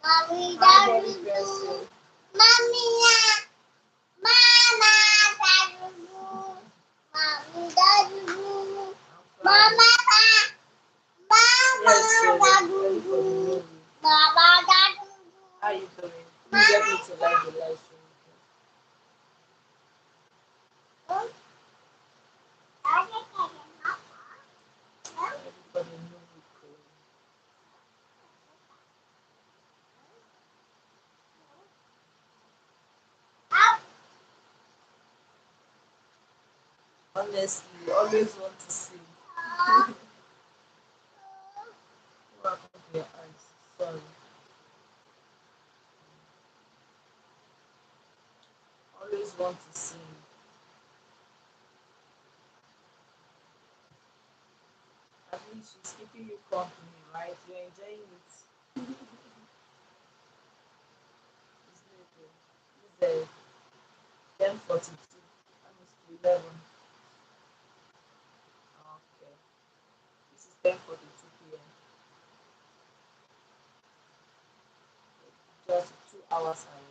Mommy, daddy, mommy, mama, daddy, mommy, daddy, mama, Yes, so daddy, ready for the movie. mama, daddy. How you doing? You get me to like the live stream. Ready for the movie. Cool. Honestly, you always want to see. What happened to your eyes? Sorry. Always want to see. At least she's keeping you company, right? You're enjoying it. It's late. It's 10:42. Almost to 11. Okay. This is 10:42 p.m. Just 2 hours ahead.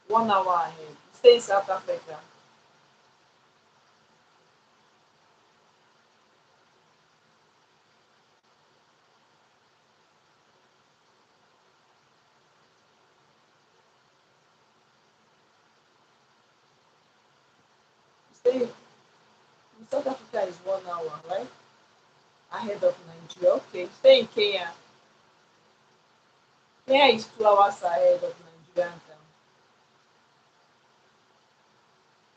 1 hour ahead. You stay in South Africa. You stay in South Africa is 1 hour, right? Ahead of Nigeria. Okay. You stay in Kenya. Kenya is 2 hours ahead of Nigerian time.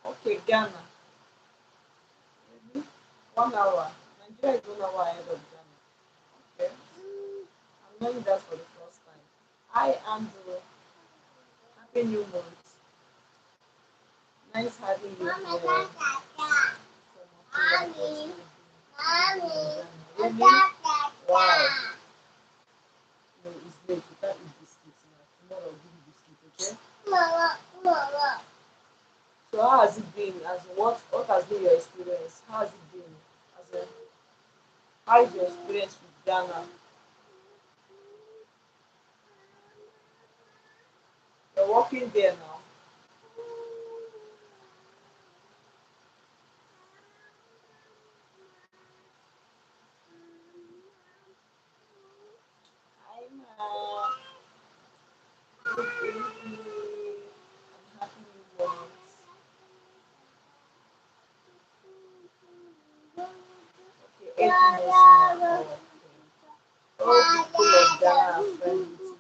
Okay, Ghana. Mhm. 1 hour. Nigeria is 1 hour ahead of Ghana. Okay. I'm learning that for the first time. Hi, Andrew. Happy New Month. Nice having you Mama, here. da, da, From mommy, Really? da, da, Wow. da. No, it's late. You can't eat biscuits now. Tomorrow I'll give you biscuits, okay? Mama, mama. So how has it been? As in, what has been your experience? How has it been? As in, how is your experience with Ghana? You're working there now. I'm good evening. I'm happy you want. Okay, 8 minutes now. Oh, okay. All people of Ghana are friendly to you.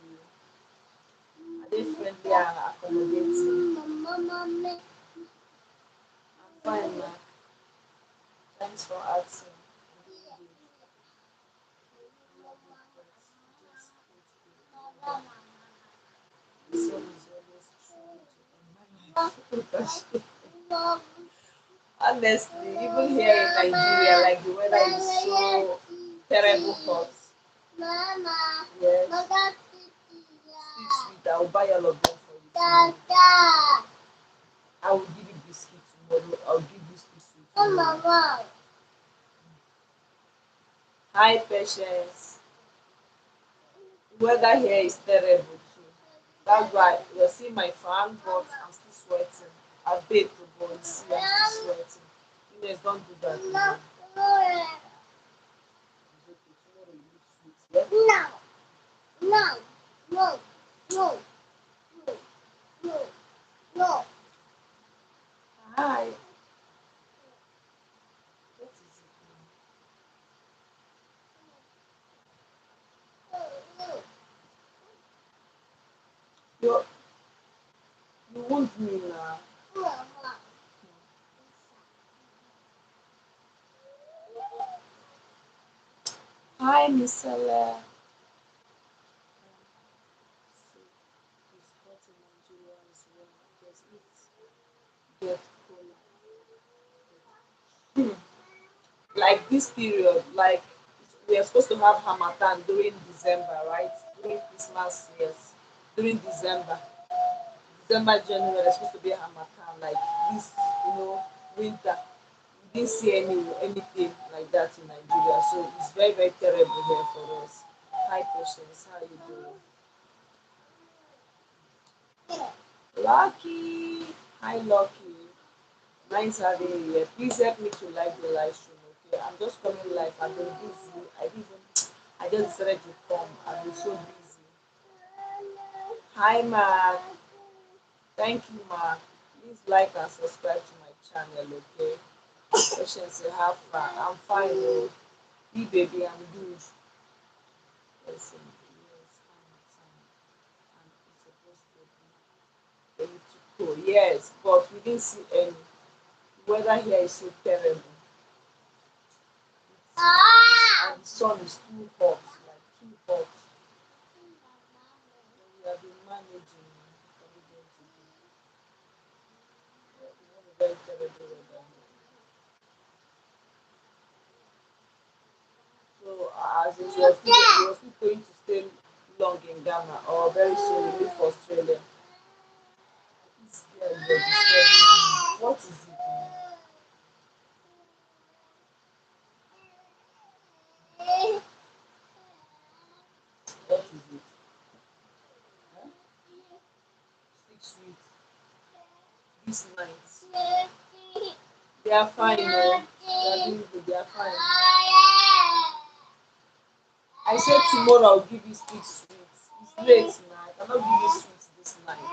Are they friendly and accommodating? Mama, I'm fine, man. Thanks for asking. The sun is always true in my life. mama. Honestly, even here in Nigeria, like the weather is so terrible hot. Mama, Yes, mama, sweet, sweet. I will buy all of them for you da, tomorrow. da. I will give you biscuit tomorrow. I'll give you sweet, sweet tomorrow. Mama, Hi, patience. The weather here is terrible too. That's why you see my fan, but I'm still sweating. I bathed, but you see, I'm still sweating. You guys don't do that. You know. It's okay. Tomorrow you eat sweet. Yeah? no, no, no, no, no, no, no. Hi. What is it now? You you want me now? Hi, Miss Ella. So it's hot in Nigeria as well. Yes, get cola. Like this period, like we are supposed to have Hamatan during December, right? During Christmas, yes. During December, January, there's supposed to be a Hamatan, like this, winter. We didn't see anything like that in Nigeria, so it's very very terrible here for us. Hi Patience, how you doing? Lucky, hi Lucky. Nice having you here. Please help me to like the live stream, okay? I'm just coming live. I've been busy. I just decided to come. I've been so busy. Hi Mark. Thank you, Mark. Please like and subscribe to my channel, okay? Patience, you have fun. I'm fine, oh. Me baby, I'm good. Listen, yes, and it's supposed to be a little cool. Yes, but we didn't see any. The weather here is so terrible. And the sun is too hot, like too hot. We have been managing what we're going to do. We have a very terrible weather here. So as it was still going to stay long in Ghana or very soon we leave for Australia. This girl you're disturbing me. What is it? What is it? Huh? Six weeks. This night. They are fine, no. They are doing good. They are fine. I said tomorrow I'll give you 6 weeks. It's late now. I cannot give you sweets this night.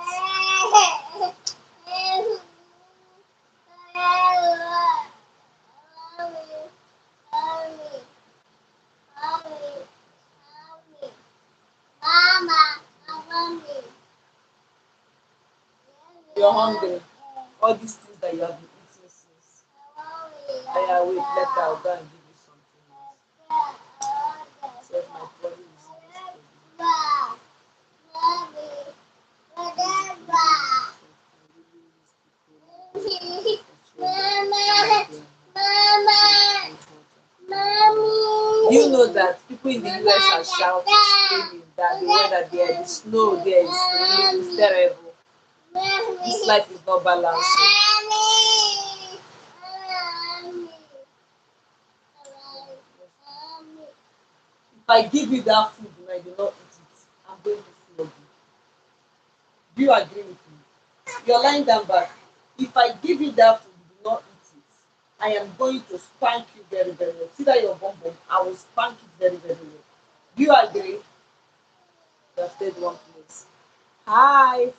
You're hungry. All these things that you have been eating since. I wait, later I'll go and give you something else. So my body is Do you know that people in the US are shouting, screaming that the weather there, the snow there is really terrible. This life is not balancing. If I give you that food and I do not eat it, I'm going to flog you. Do you agree with me? You're lying down back. If I give you that food, you do not eat it, I am going to spank you very, very well. See that your bum bum, I will spank it very, very well. Do you agree? You have stayed one place. Hi,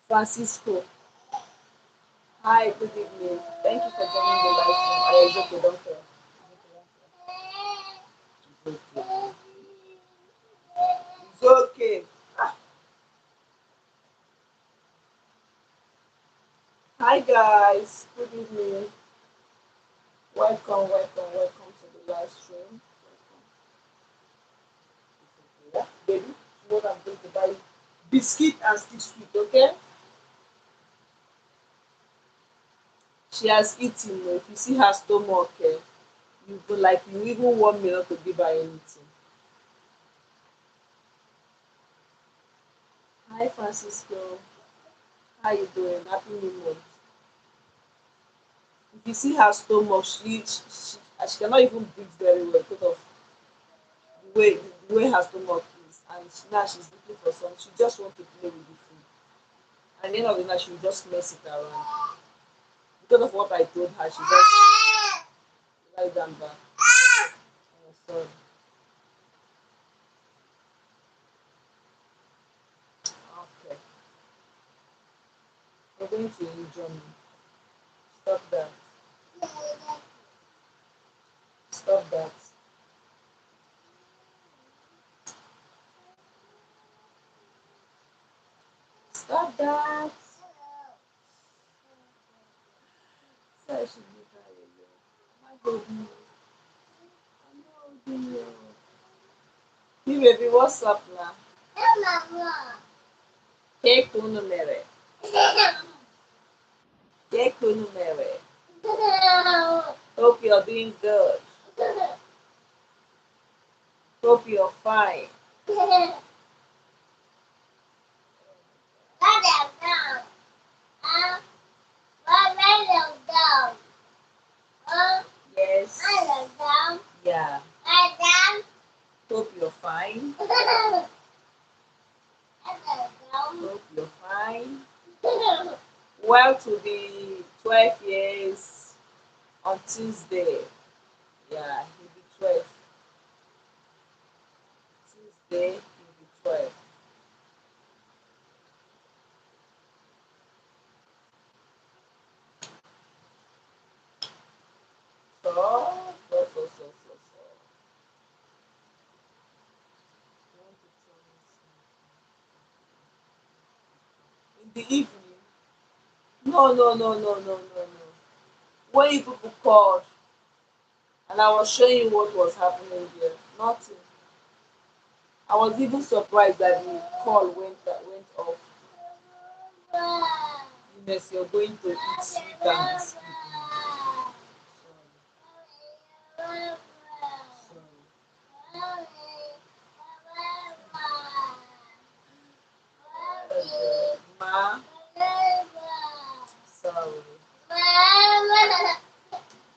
Francisco. Hi, good evening. Thank you for joining the live stream. I is okay, don't care. It's okay. It's okay. Hi guys, good evening. Welcome to the live stream. Yeah, baby, what I'm going to buy you biscuit and stick sweet, okay? She has eaten. Oh. If you see her stomach, you go like you even want me not to give her anything. Hi Francisco, how you doing? Happy New Month. If you see her stomach, she cannot even breathe very well because of the way her stomach is, and now she's looking for some. She just wants to play with the food, and at the end of the night, she will just mess it around. Because of what I told her, she just lie down back. Oh, sorry. Okay, we're going to injure me. Stop that. Stop that. Stop that. So I should leave her alone. My baby. I'm not holding you. Hey baby, what's up now? Que tu numere? Que tu numere? Hope you're doing good. Hope you're fine. birth will be 12 years on Tuesday. Yeah, he'll be 12. Tuesday, he'll be 12. So. In the evening? No. When you people called and I was showing you what was happening there, nothing. I was even surprised that the call went off. Yes, you're going to eat sweet and be sleeping. Ma, sorry.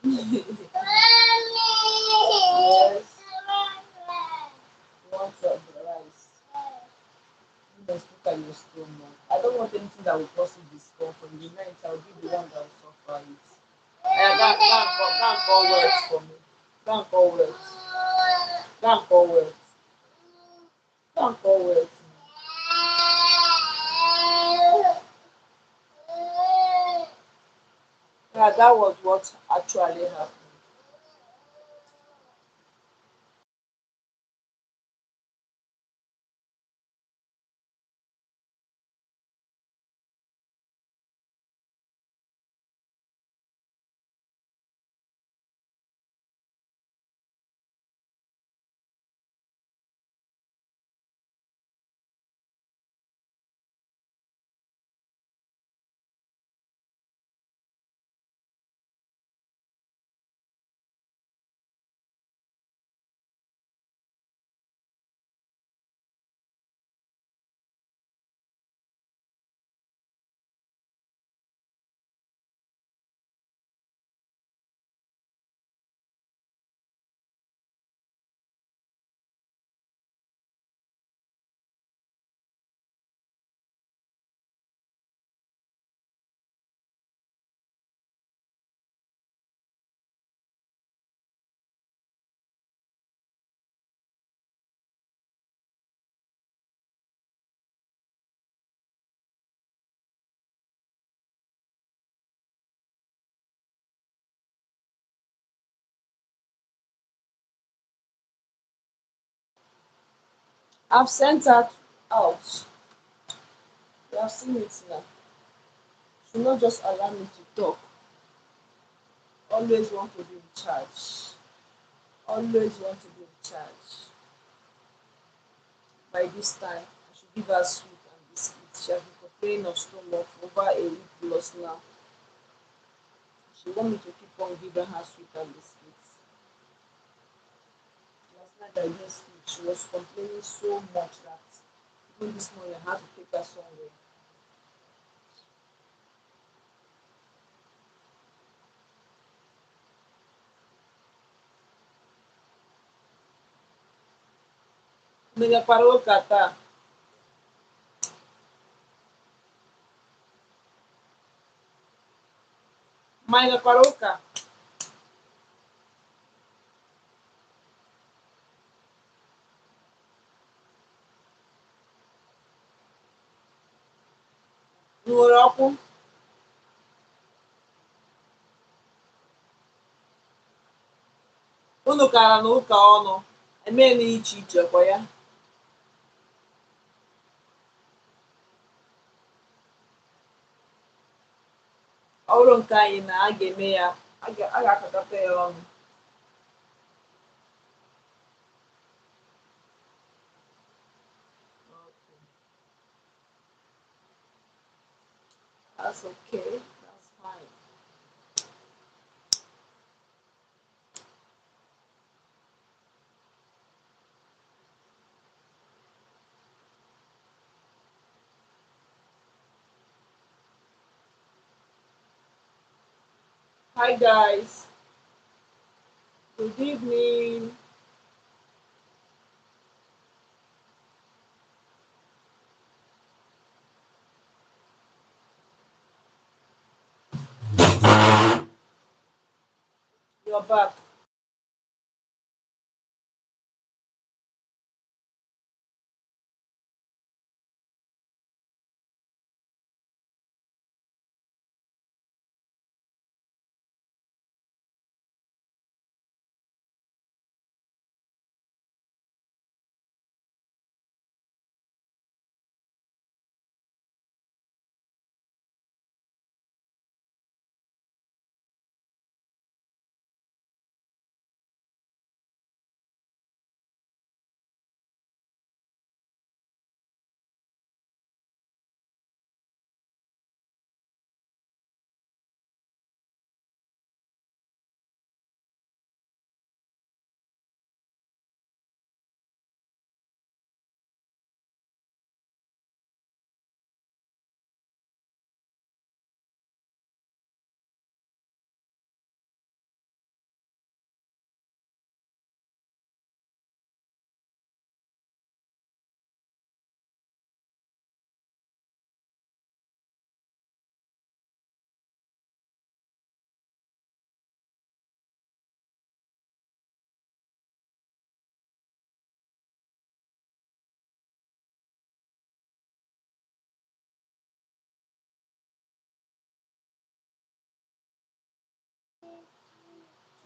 Yes, want some rice. Let's look at your stomach. I don't want anything that will cause you discomfort. In the night, I'll be the one that will suffer it. Go and call words for me. Go and call words. Go and call words. Go and call words. Yeah, that was what actually happened. I've sent her out. You have seen it now. She will not just allow me to talk. Always want to be in charge. Always want to be in charge. By this time, I should give her sweet and biscuit. She has been complaining of stomach for over a week plus now. She want me to keep on giving her sweet and biscuits. Last night I didn't sleep. She was complaining so much that even this morning I had to take her somewhere. Mega parou kata. Mega parou ka. Nwere ọkụ. Unu kara na ụka ọnụ. Emee na iche iche kwa ya. Ọ bụrụ nke anyị na a ga-eme ya, a ga-akọkọta ya ọnụ. That's okay. That's fine. Hi guys. Good evening. You're back.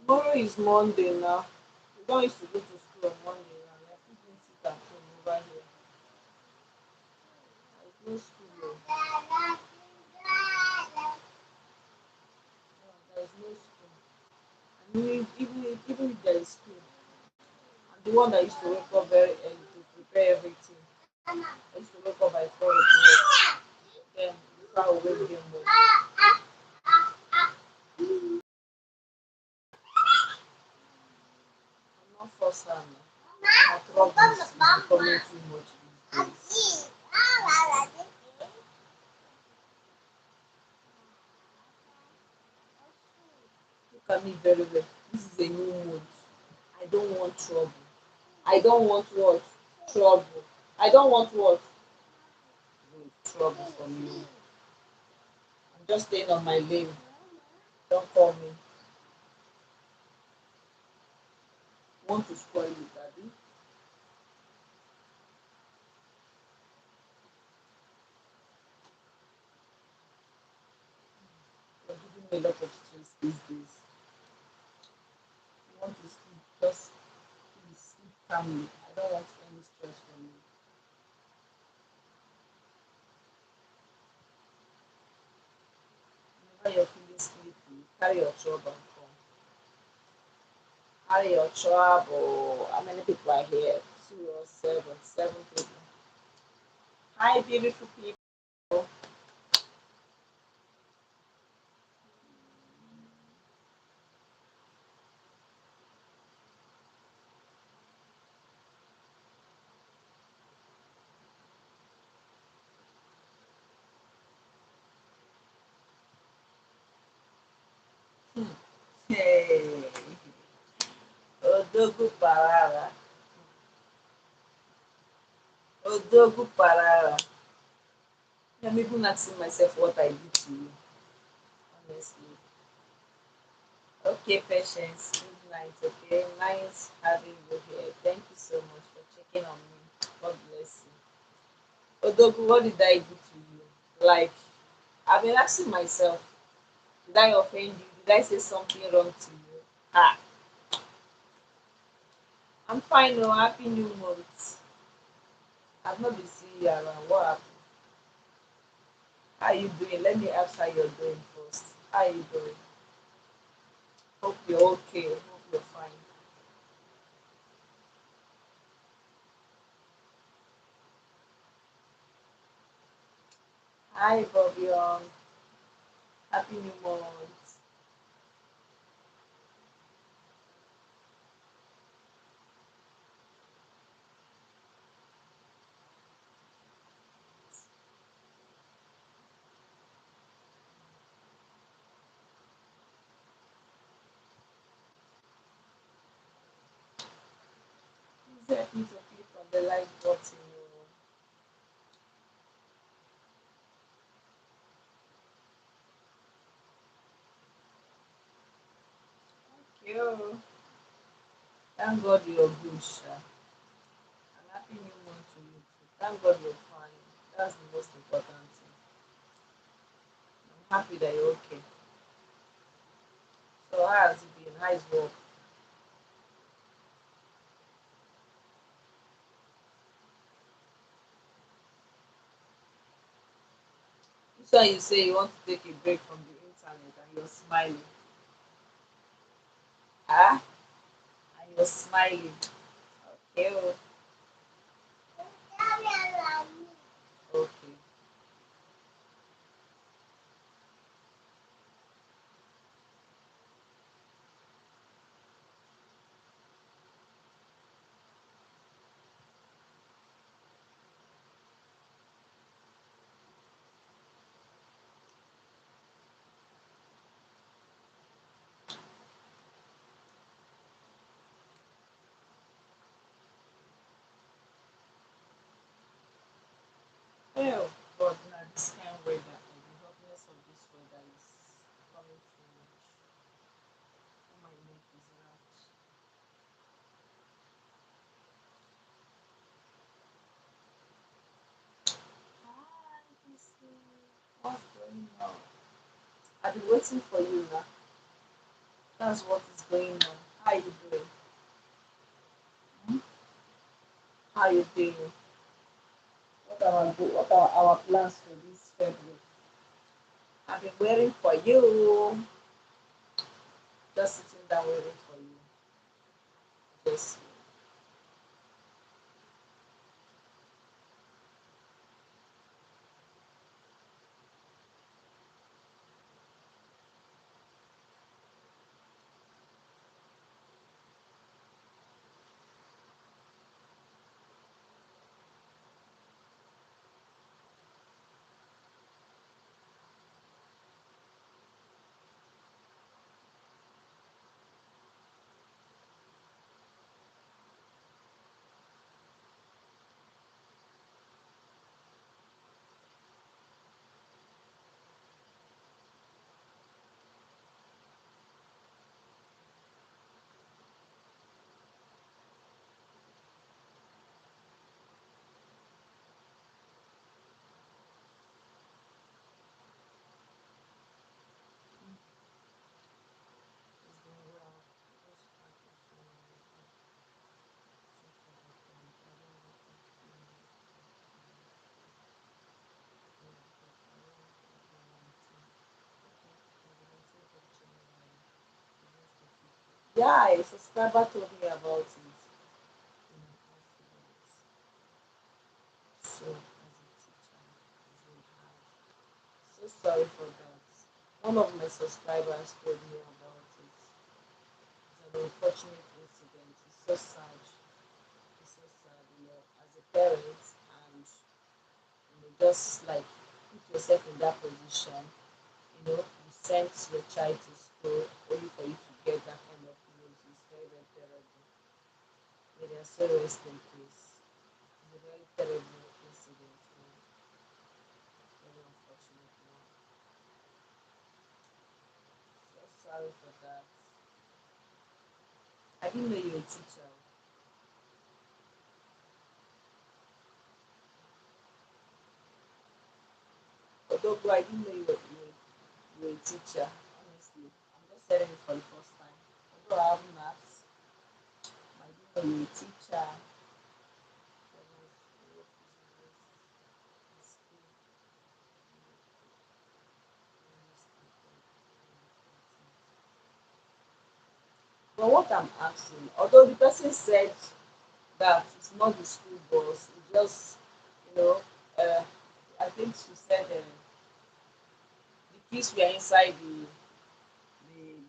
Tomorrow is Monday now. We don't used to go to school on Monday now. We are keeping sit at home over here. There's no school. Oh. No, there's no school. And even if there is school, I'm the one that used to wake up very early to prepare everything. I used to wake up by 4 o'clock. Then before I wake them up. I'm not forced her now. My problems is becoming too much these days. Look at me very well. This is a new mood. I don't want trouble. I don't want what? Trouble. I don't want what? Trouble from you. I'm just staying on my lane. Don't call me. Want to spoil it, Daddy? You're giving me a lot of stress these days. You want to sleep, just please sleep calmly. I don't want any stress from you. Whenever you're feeling sleepy, carry your trouble and come. Carry your trouble. How many people are here? Two or seven? Seven people. Hi, beautiful people. Hey, Odogu Parara. Odogu Parara. I'm even asking myself what I did to you, honestly. Okay, patience. Good night, okay? Nice having you here. Thank you so much for checking on me. God bless you. Odogu, what did I do to you? Like, I've been asking myself, did I offend you? Did I say something wrong to you? Ah, I'm fine, no, happy new month. I've not been seeing you around. What happened? How you doing? Let me ask how you're doing first. How you doing? Hope you're okay. Hope you're fine. Hi, Bobby. Happy new month. Please help me to click on the like button. Oh. you. Thank God you're good, Sha. And happy new month to you too. Thank God you're fine. That's the most important thing. I'm happy that you're okay. So how has it been? How is work? This one you say you want to take a break from the internet and you're smiling. Ah, and you're smiling. Okay, oh, okay. Oh, God, now this kind of weather and the hotness of this weather is becoming too much. Oh, my neck is wrapped. Hi, Kissy. What's going on? I've been waiting for you now. That's what is going on. How you doing? Hmm? How you doing? What are our plans for this February? I've been waiting for you. Just sitting down waiting for you. Just it's been well. Just thank you so much. Yeah, a subscriber told me about it in an accident. So, as a teacher, it's been hard. So sorry for that. One of my subscribers told me about it. It's an unfortunate incident. It's so sad. It's so sad, as a parent, and just like put yourself in that position. You sent your child to school only for you to get that kind of news. It's very, very terrible. May their soul rest in peace. It's a very terrible incident, very unfortunate one. So sorry for that. I didn't know you were a teacher. Although I didn't know you were a teacher. Honestly, I'm just telling you for the first time. Although I haven't asked, I didn't know you were a teacher. But what I'm asking, although the person said that it's not the school bus, it's just, you know, uh, I think she said the kids were inside the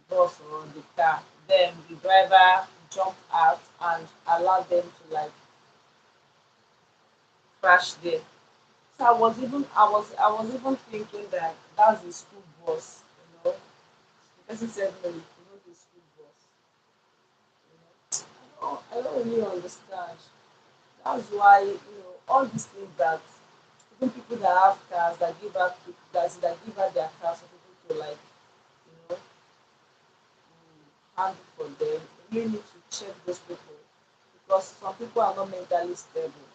bus or the car. Then the driver jumped out and allowed them to like crash there. So I was even thinking that that's the school bus, you know. The person said no, it's not the school bus. I don't really understand. That's why all these things that even people that have cars that give out that give out their cars for people to like handle for them. You really need to check those people because some people are not mentally stable.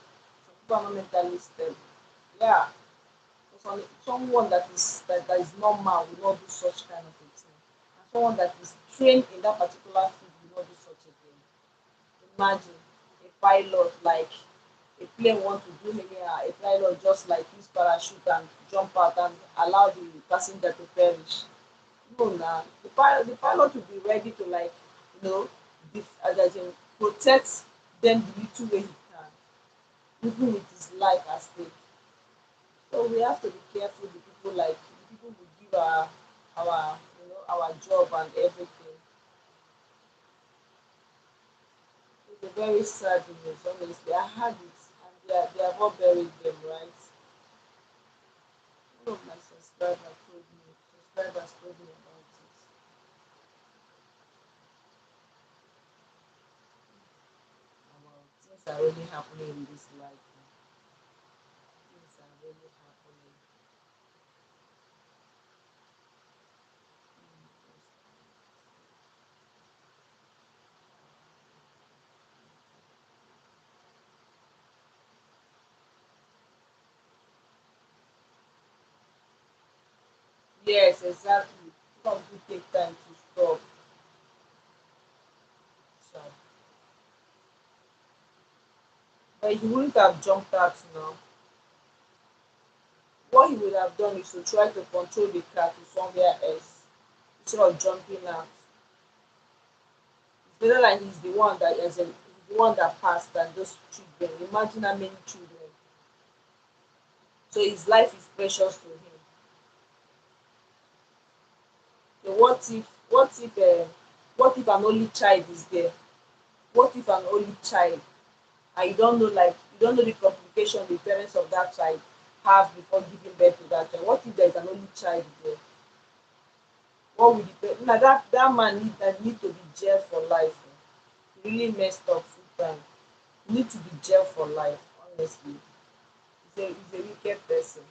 Some people are not mentally stable. Yeah. So someone that is normal will not do such kind of a thing. And someone that is trained in that particular field will not do such a thing. Imagine a pilot like a plane want to do here, a pilot just like use parachute and jump out and allow the passenger to perish. No, nah. The pilot will be ready to like as in protect them the little way he can, even with his life at stake. So we have to be careful the people like the people who give our our job and everything. It's a very sad news, honestly. I had it and they have all buried them, right? One of my subscribers told me about it. About things are really happening in this life. Things are really happening. Yes, exactly. Some do take time to stop. So, but he wouldn't have jumped out now. What he would have done is to try to control the car to somewhere else instead of jumping out. It's better like he's the one that he's the one that passed than those children. Imagine how many children. So his life is precious to him. So what if an only child is there? What if an only child and you don't know the complication the parents of that child have before giving birth to that child? What if there is an only child there? What would the now that man need to be jailed for life. He really messed up full time. He need to be jailed for life, honestly. He's a wicked person.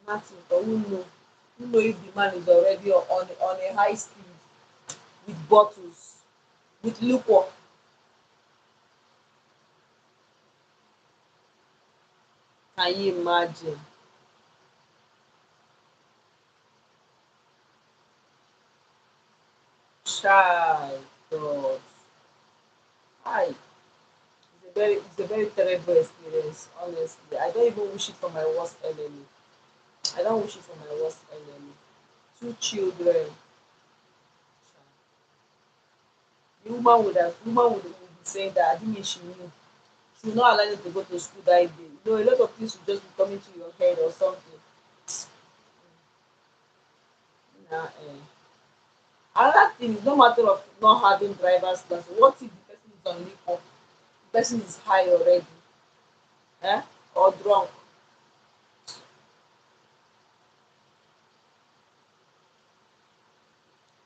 Nothing, but who know if the man is already on a high speed with bottles, with liquor. Can you imagine? Child, God. Hi. It's a very terrible experience, honestly. I don't even wish it for my worst enemy. I don't wish it for my worst enemy. Two children. The woman would be saying that I didn't mean she knew. She will not allow you to go to school that day. A lot of things will just be coming to your head or something. Nah, eh. Another thing is no matter of not having driver's license. What if the person is on liquor? The person is high already, eh? Or drunk.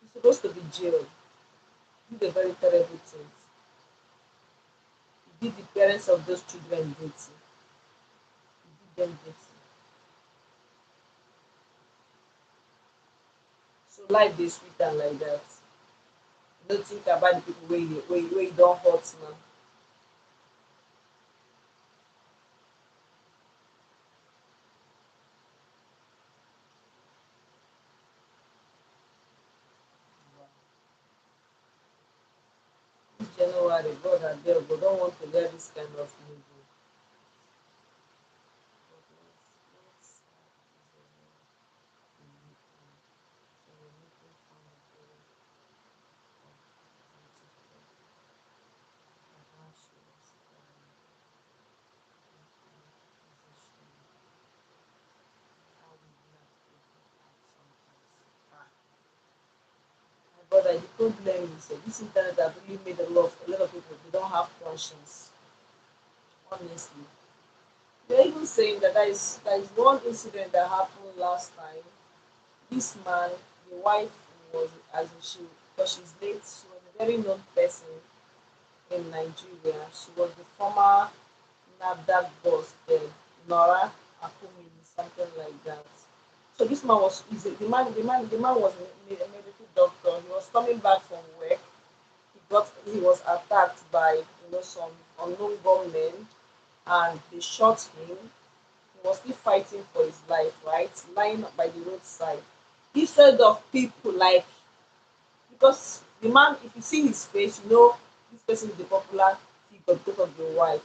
He's supposed to be jailed. He did a very terrible thing. He did the parents of those children dirty. He did them dirty. So life dey sweet am like that. No think about the people wey you don hurt now. This January, God abeg, we don want to hear this kind of news o. But let's be weekend. So we're making fun of the TikTok and how she was crying in her position, how we laugh even at sometimes. Ah, my brother, the problem is this internet has really made a lot of people they don't have conscience, honestly. They're even saying that there is one incident that happened last time. This man, the wife was as in she because she's late, she was a very known person in Nigeria. She was the former NAFDAC boss then, Nora Akumini, something like that. So this man was the man was a medical doctor. He was coming back from work. He was attacked by some unknown gunmen, and they shot him. He was still fighting for his life, right? Lying by the roadside. Instead of people like, because the man, if you see his face, this person is a popular figure because of the wife,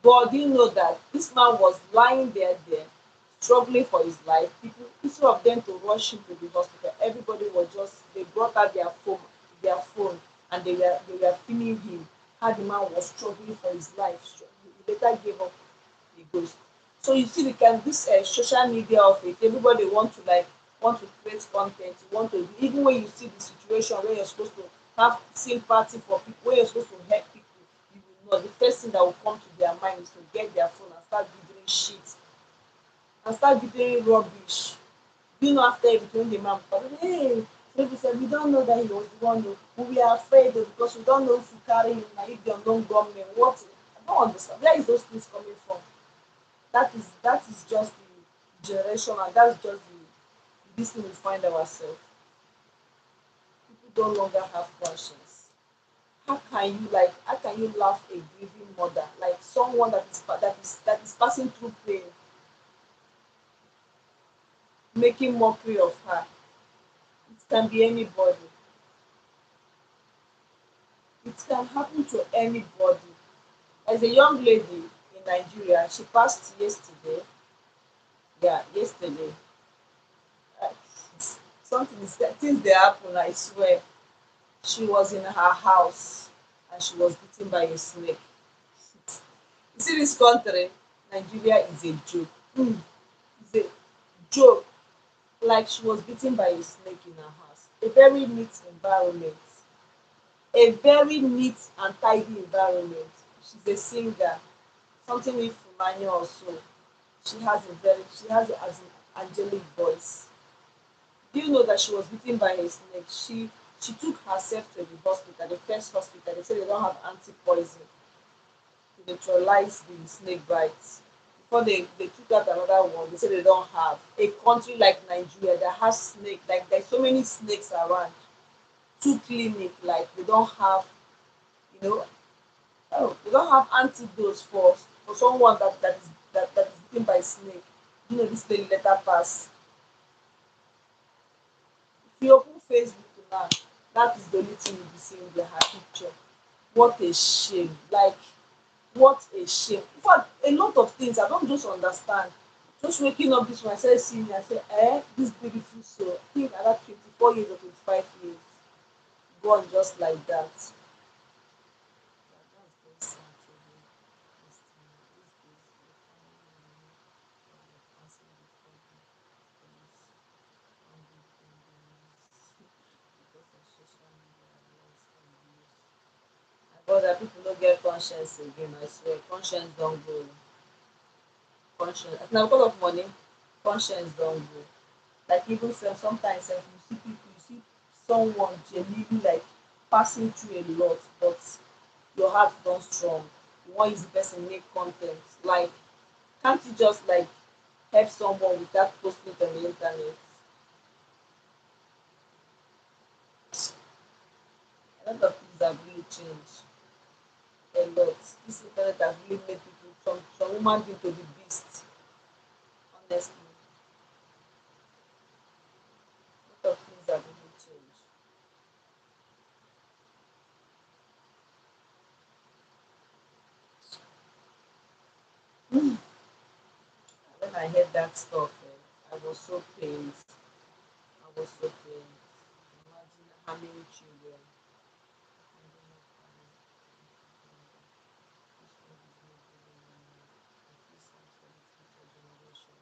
But do you know that this man was lying there, struggling for his life? People, instead of them to rush him to the hospital, everybody was just, they brought out their phone, and they were filming him. How the man was struggling for his life. He later gave up the ghost. So you see, this social media of it, everybody want to create content. You want to, even when you see the situation where you're supposed to have sympathy for people, where you're supposed to help people, you will not. The first thing that will come to their mind is to get their phone and start videoing shit and start videoing rubbish. After everything, the man come, hey, maybe said we don't know that he was the one. We are afraid because we don't know if we carry him, na if the unknown gunmen. What? I don't understand. Where is those things coming from? That is just the generation, and that's just this thing we find ourselves. People no longer have conscience. How can you laugh a grieving mother, like someone that is passing through pain, making mockery of her? It can be anybody. It can happen to anybody. As a young lady in Nigeria, she passed yesterday. Yeah, yesterday. Uh, Something is things they happen, I swear. She was in her house and she was bitten by a snake. You see this country, Nigeria is a joke. It's a joke. Like she was bitten by a snake in her house. A very neat environment. A very neat and tidy environment. She's a singer. Something with Fulani also. She has an angelic voice. Do you know that she was bitten by a snake? She took herself to the hospital, the first hospital. They said they don't have anti-poison to neutralize the snake bites. Before they took out another one, they said they don't have. A country like Nigeria that has snake, like there's so many snakes around, two clinic, like they don't have, you know, oh, they don't have antidotes for someone that is bitten by snake. This lady later pass. If you open Facebook now, that is the only thing you be seeing there, her picture. What a shame. Like, what a shame. In fact, a lot of things I don't just understand. Just waking up this one, I started seeing it, I said, this beautiful soul. I think another 24 years or 25 years gone just like that. That's very sad to me. This thing, these days, we find women answering the phone to police on the news because of social media and lots of abuse. My brother, people no get conscience again, I swear. Conscience don't go. Conscience. Now, because of money, conscience don't go. Like even sometimes you see people, you see someone genuinely like passing through a lot, but your heart don't strong. You want use the person make content. Like, can't you just like help someone without posting it on the internet? A lot of things have really changed. A lot. This internet has really made people from human being to the beast. Honestly, a lot of things have really changed. When I heard that stuff, I was so pained. I was so pained. Imagine how many children ending up dying this world is not giving anymore. I feel sad for the future generation.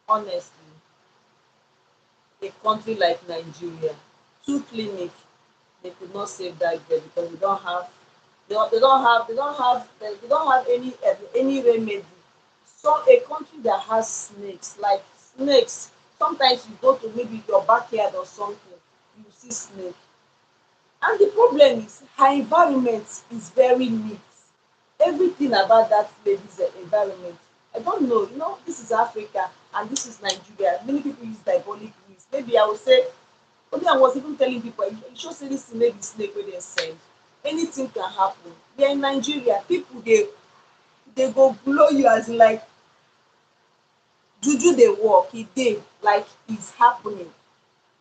Honestly, a country like Nigeria, two clinic, they could not save that girl because they don't have any remedy. So a country that has snakes, like snakes, sometimes you go to maybe your backyard or something, you see snake. And the problem is her environment is very neat. Everything about that lady's environment. I don't know, this is Africa. and this is Nigeria. Many people use diabolic means. Maybe I would say, only I was even telling people, you should say this thing, maybe snake wey dem send. Anything can happen. We are in Nigeria. People they go blow you as in like juju dey work, e dey like it's happening.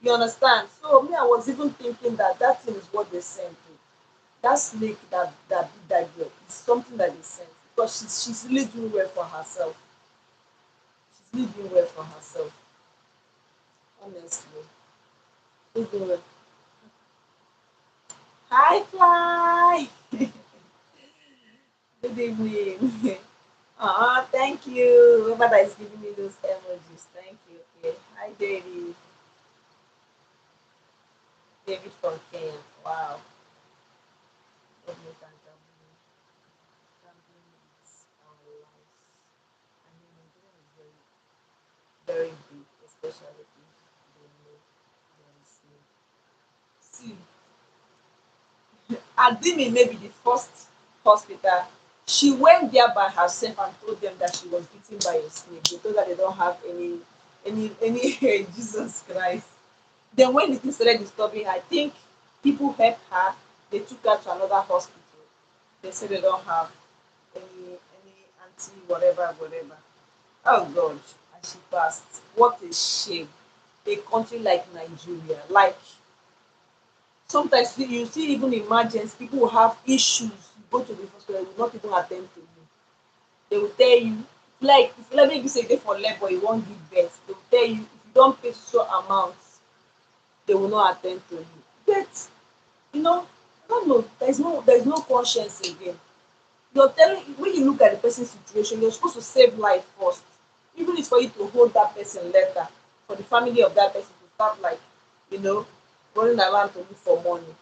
You understand? So me, I was even thinking that that thing is what they sent to. That snake that did that girl is something that they sent because she's really doing well for herself. She's really doing well for herself. Honestly, she's doing well. Hi, Fly. Good evening. Thank you. Whoever that is giving me those emojis, thank you. Okay. Hi, David. David from Kenya. Wow. Government and gambling is our lives. I mean, Nigeria is very, very big, especially if they know there is no. See, Adimi may be the first hospital. She went there by herself and told them that she was bitten by a snake. They told her they don't have any Jesus Christ. Then when the thing started disturbing her, I think people helped her. They took her to another hospital. They said they don't have any anti whatever whatever. Oh God, and she passed. What a shame. A country like Nigeria, like sometimes you see even emergency people will have issues. You go to the hospital, they will not even attend to you. They will tell you, like if like maybe say dey for labour you wan give birth, they will tell you if you don pay so amount they will not attend to you. But you know, I don't know, there is no conscience again. You're telling when you look at the person's situation, you're supposed to save life first. Even if for you to hold that person later, for the family of that person to start like, you know, running around to look for money.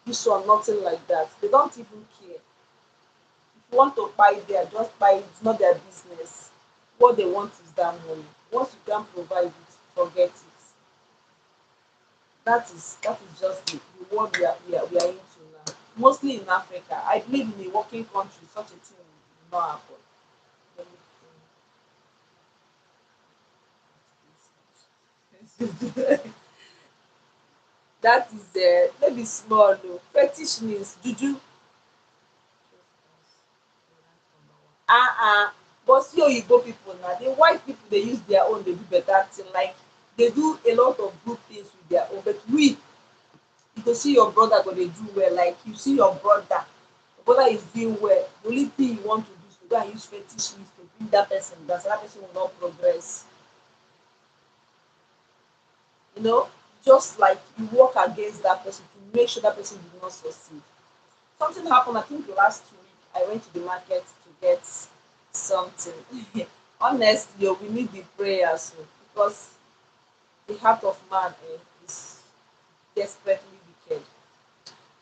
This one, nothing like that. They don't even care. If you want to buy there, just buy it. It's not their business. What they want is that money. Once you can provide it, forget it. That is just the world we are into now. Mostly in Africa. I believe in a working country, such a thing will not happen. Let me think. That is maybe small though. Fetish means juju. But see oyibo people now, the white people dey use their own dey do better thing, like dey do a lot of good things with their own, but we, you go see your brother go dey do well, like you see your brother is doing well, the only thing you want to do is to go and use fetish means to bring that person down so that person will not progress. You know, just like you work against that person to make sure that person will not succeed. Something happened, I think last week. I went to the market to get something. Honestly, we need the prayers because the heart of man is desperately wicked.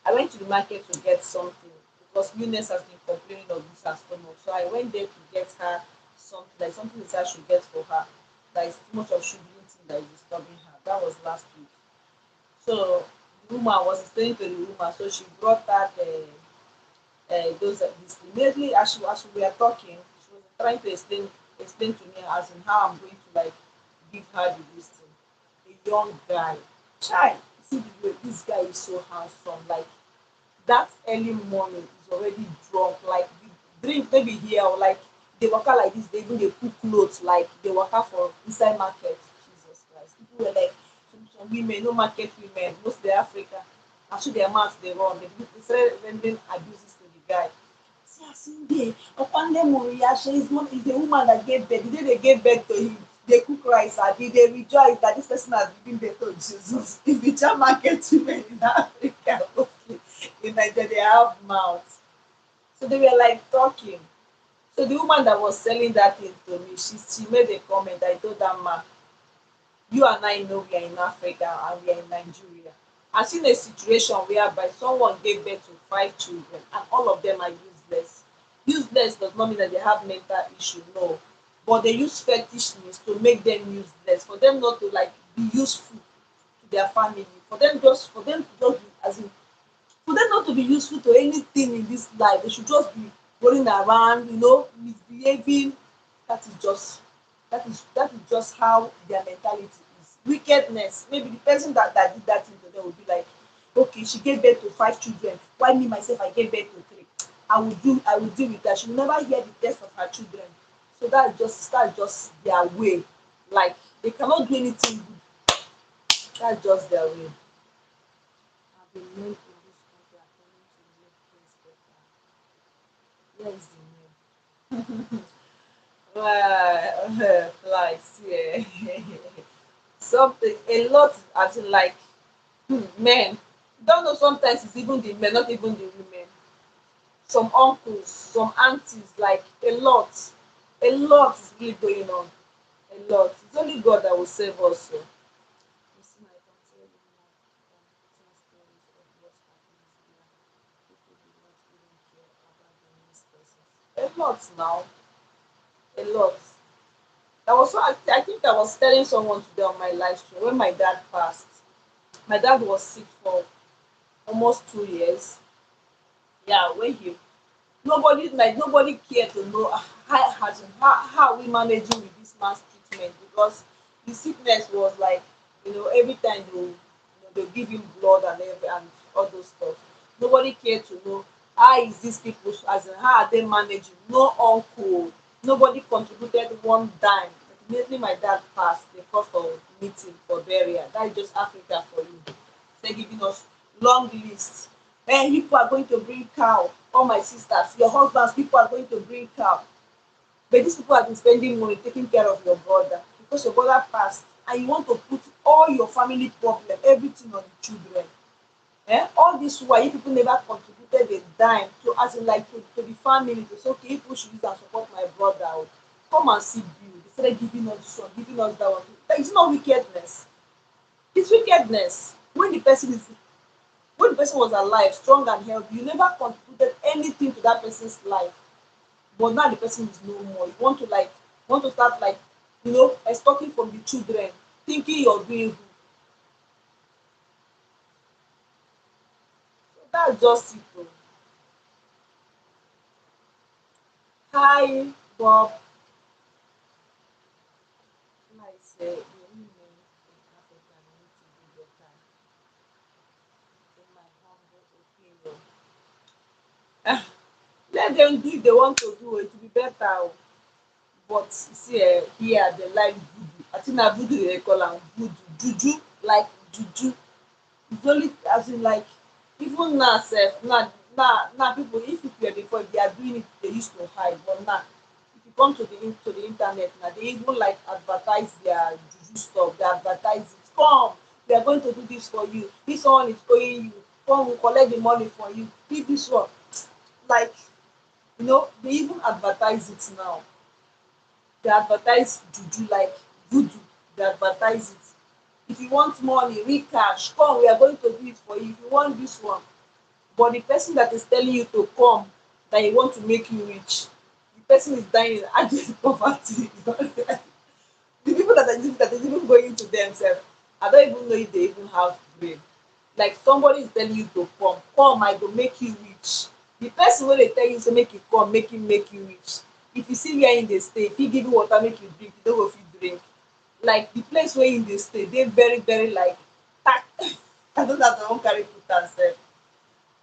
I went to the market to get something because Eunice has been complaining of this her stomach. So I went there to get her something, like something that I should get for her. That is too much of sugary thing that is disturbing her. That was last week. So the woman was explaining to the woman, so she brought that those this immediately as we were talking, she was trying to explain to me as in how I'm going to like give her the this thing. A young guy, child, see the way this guy is so handsome, like that early morning is already drunk, like the drink maybe here or like they waka like this, they even dey put cloth like they waka for inside market. Jesus Christ, people were like some women, no market women, most dey Africa, na so their mouth dey run, they started rendering abuses to the guy. See as him dey opanle moriya, is the woman that gave birth, the day they gave birth to him dey cook rice abi dey rejoice that this person has given birth to Jesus. If you jam market women in Africa, okay, in Nigeria they have mouth. So they were like talking. So the woman that was selling that thing to me, she made a comment. I told that man, you and I know we are in Africa and we are in Nigeria. I've seen a situation whereby someone gave birth to 5 children and all of them are useless. Useless does not mean that they have mental issue, no. But they use fetishness to make them useless, for them not to like be useful to their family, for them to just be as in for them not to be useful to anything in this life. They should just be running around, misbehaving. That is just That is just how their mentality is. Wickedness. Maybe the person that did that thing to them will be like, okay, she gave birth to 5 children. Why me myself I gave birth to 3? I will deal with that. She will never hear the test of her children. So that's just their way. Like they cannot do anything good. That's just their way. I've been made in this country according to make things better. Where is the name? Like yeah. Something a lot as in like men. Don't know sometimes it's even the men, not even the women. Some uncles, some aunties, like a lot. A lot is really going on. A lot. It's only God that will save us. So. Listen, I can tell you more ten stories of what happens here. People do not even care about the next person. A lot now. A lot. I think I was telling someone today on my live stream when my dad passed. My dad was sick for almost 2 years. Yeah, when he nobody cared to know how we managing with this man's treatment because the sickness was like every time they give him blood and all those stuff. Nobody cared to know how is these people as in how are they managing. No uncle, nobody contributed one dime. Immediately my dad passed, they called for meeting for burial. That is just Africa for you. They're giving us long list. Hey, people are going to bring cow. All my sisters, your husbands, people are going to bring cow. But these people have been spending money taking care of your brother because your brother passed and you want to put all your family problem, everything on the children. All this while you people never contributed a dime to as in like to the family to say okay people should use and support my brother out. Come and see bill. They started giving us this one, giving us that one. Like, it's not wickedness. It's wickedness. When the person was alive, strong and healthy, you never contributed anything to that person's life. But now the person is no more. You want to start like, extorting from the children, thinking you're doing good. So that's just it. Oh. Hi, Bob. Like say, the women in Africa need to do better, in my humble opinion. Let them do if they want to do it will be better. Oh. But you see here they like voodoo. I think na voodoo dey call am voodoo. Juju, like juju. It's only as in like even now sef now people if you were before if they are doing it they used to hide but now if you come to the internet now they even like advertise their juju stuff. They advertise it, come, we are going to do this for you, this one is owing you, come we collect the money for you, give this one. Like they even advertise it now. They advertise juju like voodoo. They advertise it. If you want money real cash, come, we are going to do it for you. If you want this one, but the person that is telling you to come, that he want to make you rich, the person is dying in aggressive poverty. The people that is even going to themselves, I don't even know if they even have brain. Like somebody is telling you to come, I go make you rich. The person wey dey tell you say make you come make you rich, if you see where im dey stay, if he give you water make you drink, you no go fit drink. Like the place where im dey stay dey very very like tack. I don't know as I wan carry put am sef.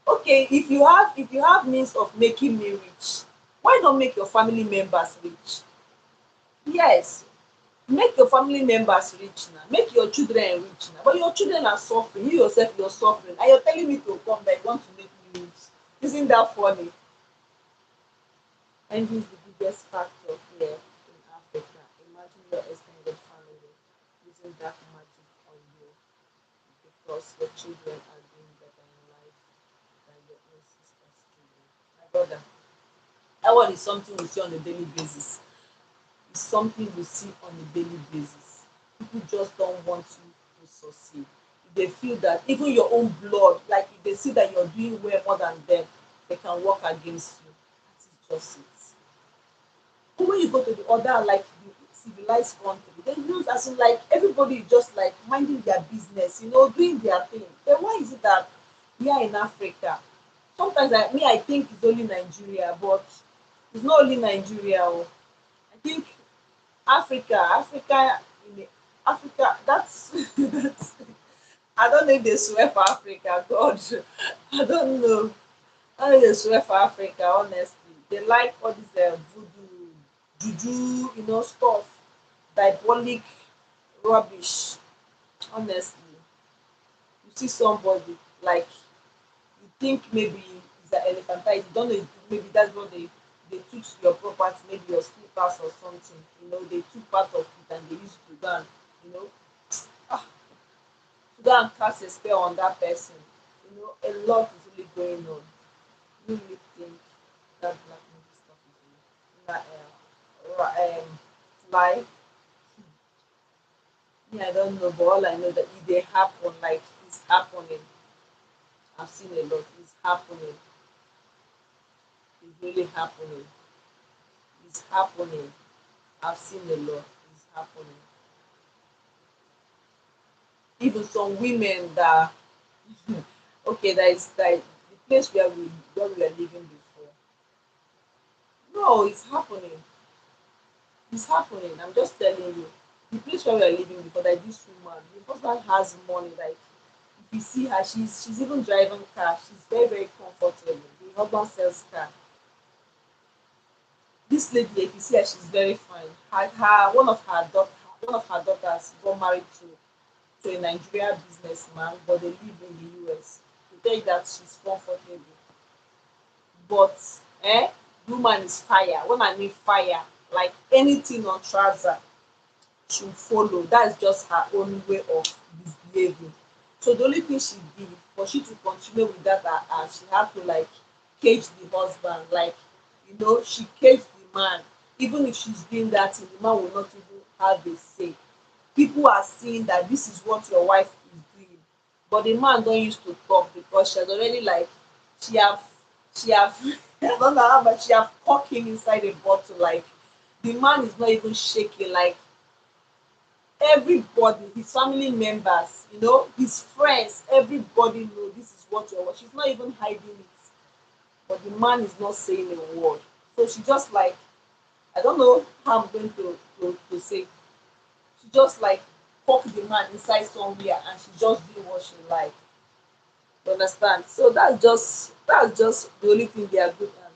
Okay, if you have means of making me rich, why not make your family members rich? Yes, make your family members rich now, make your children rich now, but your children are suffering, you yourself you're suffering and you're telling me to come that you want to make me rich. Isn't that funny? Envy is the biggest factor here in Africa. Imagine your extended family using dark magic on you because your children are doing better in life than your own sister's children. My brother, that one is something we see on a daily basis. It's something we see on a daily basis. People just don't want you to succeed. If they feel that even your own blood, like if they see that you're doing well more than them, they can work against you. That is just it. But when you go to the other like the civilized country, they use as in like everybody is just like minding their business, doing their thing. Then why is it that we are in Africa? Sometimes I think it's only Nigeria, but it's not only Nigeria. Oh. I think Africa, in the, Africa. That's that's. I don't know if they swear for Africa. God, I don't know. I don't know if they swear for Africa. Honestly, they like all this voodoo, juju, stuff, diabolic rubbish. Honestly, you see somebody like you think maybe it's an elephantitis. You don't know if maybe that's what they took your property, maybe your slippers or something. They took part of it and they used to go and you know ah, to go and cast a spell on that person. A lot is really going on. You really think that black magic stuff is really life? Yeah, I don't know, but all I know that if they happen, like it's happening. I've seen a lot. It's happening. It's really happening. It's happening. I've seen a lot. It's happening. Even some women that okay, that is like the place where we were living before. No, it's happening. It's happening. I'm just telling you. The place where we are living before, like this woman, the husband has money. Like if you see her, she's even driving car. She's very very comfortable. The husband sells car. This lady, if you see her, she's very fine. Her one of her daughters got married to a Nigerian businessman, but they live in the US. To tell you that she's comfortable, but the woman is fire. When I mean fire, like anything on trouser, she'll follow. That's just her own way of misbehaving. So the only thing she did for she to continue with that, she had to like cage the husband. Like she caged the man. Even if she's doing that thing, the man will not even have a say. People are seeing that this is what your wife is doing, but the man don't used to talk because she has already like she have I don't know how, but she have cock him inside a bottle. Like the man is not even shaking. Like everybody, his family members, his friends, everybody know this is what you're. She's not even hiding it, but the man is not saying a word. So she just like I don't know how I'm going to say. She just like poke the man inside somewhere, and she just do what she like. You understand? So that's just the only thing they are good at.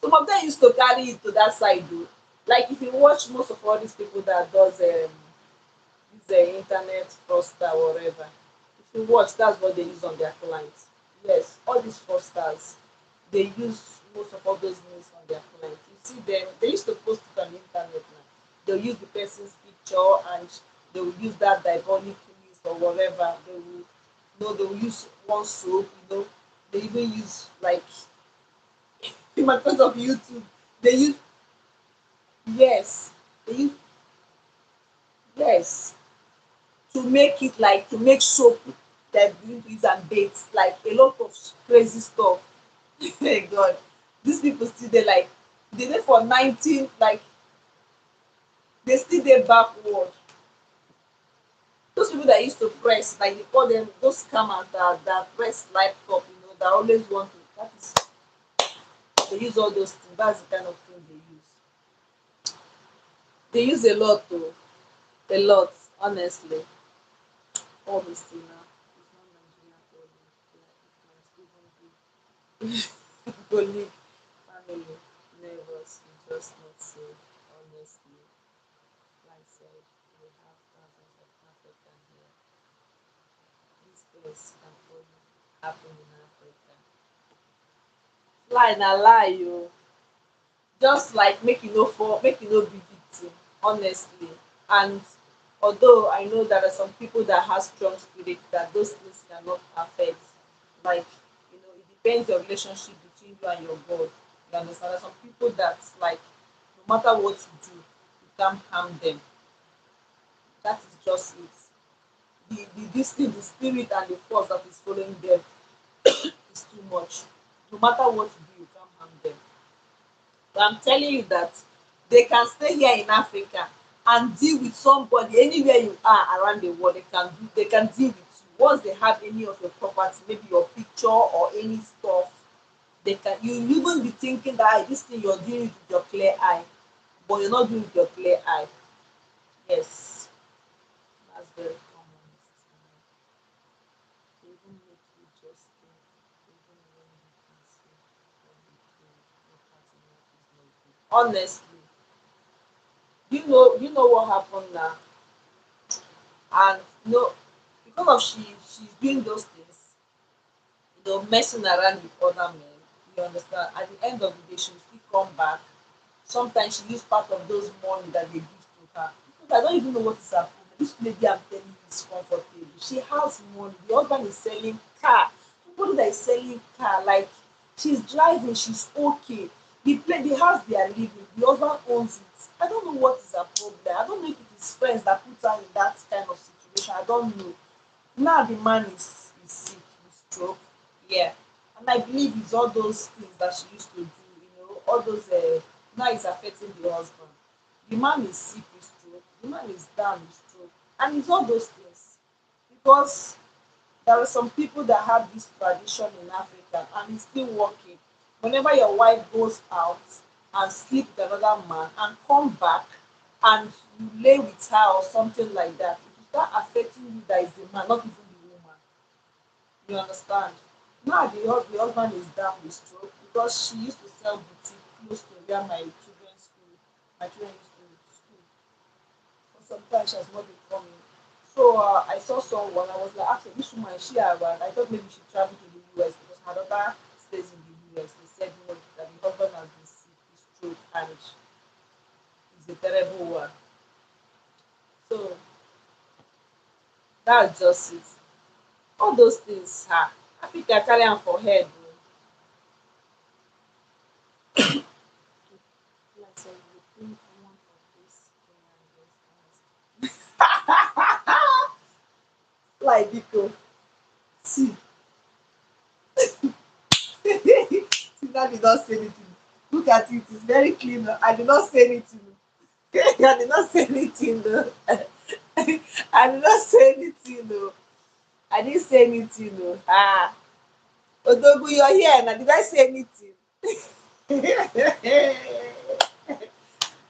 Some of them used to carry it to that side though. Like if you watch most of all these people that does this internet fraudster or whatever. If you watch, that's what they use on their clients. Yes, all these fraudsters, they use most of all those names on their clients. You see them, they used to post it on the internet now. They'll use the person's picture and they will use that diabolic list or whatever. They will use one soap, they even use like in my case of YouTube, they use yes, they use yes. To make it like to make soap that you use and baits like a lot of crazy stuff. Hey god, these people still dey like they dey for 19 like they still dey backward. Those people that used to press like they call them those scammers that press laptop, that always want to that is they use all those things. That's the kind of thing they use a lot though, a lot, honestly. All this thing now it's not Nigerian problem, like it might even be colleague, family, neighbors, we just not safe, honestly. Like I said, we have thousands of African here. These things can only happen in Africa. Lie na lie you. Just like make you no be victim, honestly. And although I know there are some people that have strong spirit that those things cannot affect, like it depends your relationship between you and your God. You understand? There are some people that like no matter what you do, you can't harm them. That is just it. This thing, the spirit and the force that is following them is too much. No matter what you do, you can't harm them. But I'm telling you that they can stay here in Africa and deal with somebody anywhere you are around the world. They can deal with you. Once they have any of your property, maybe your picture or any stuff, they can, you even be thinking that, "Ah, this thing you're doing it with your clear eye," but you're not doing it with your clear eye. Yes, that's very common. They even make you just think, even when you can see what they do, your partner is not good. Honestly, you know what happened now, and because of she's doing those things, messing around with other men. You understand? At the end of the day, she will still come back. Sometimes she use part of those money that they give to her. Because I don't even know what is her problem. This lady I'm telling you is comfortable. She has money. The husband is selling car. Somebody that is selling car, like she's driving, she's okay. The house they are living, the husband owns it. I don't know what is her problem. I don't know if it is friends that put her in that kind of situation. I don't know. Now the man is sick with stroke. Yeah. And I believe it's all those things that she used to do, all those now it's affecting the husband. The man is sick with stroke, the man is down with stroke, and it's all those things. Because there are some people that have this tradition in Africa and it's still working. Whenever your wife goes out and sleep with another man and come back and you lay with her or something like that, it will start affecting you that is the man, not even the woman. You understand? Now the husband is down with stroke because she used to sell boutique close to where my children used to school. But sometimes she has not been coming. So I saw someone, I was like, actually, this woman, is she around? I thought maybe she traveled to the US because her daughter stays in the US. They said no, that the husband has been sick with stroke and it's a terrible one. So that's just it. All those things, Africa carry am for head. Oh. Like say you think one of this thing and this like Biko. See, Tina did not say anything. Look at it, it's very clean. Oh. I did not say anything. I did not say anything though. I did not say anything though. I didn't say anything though. Odogu, you're here now. Did I say anything?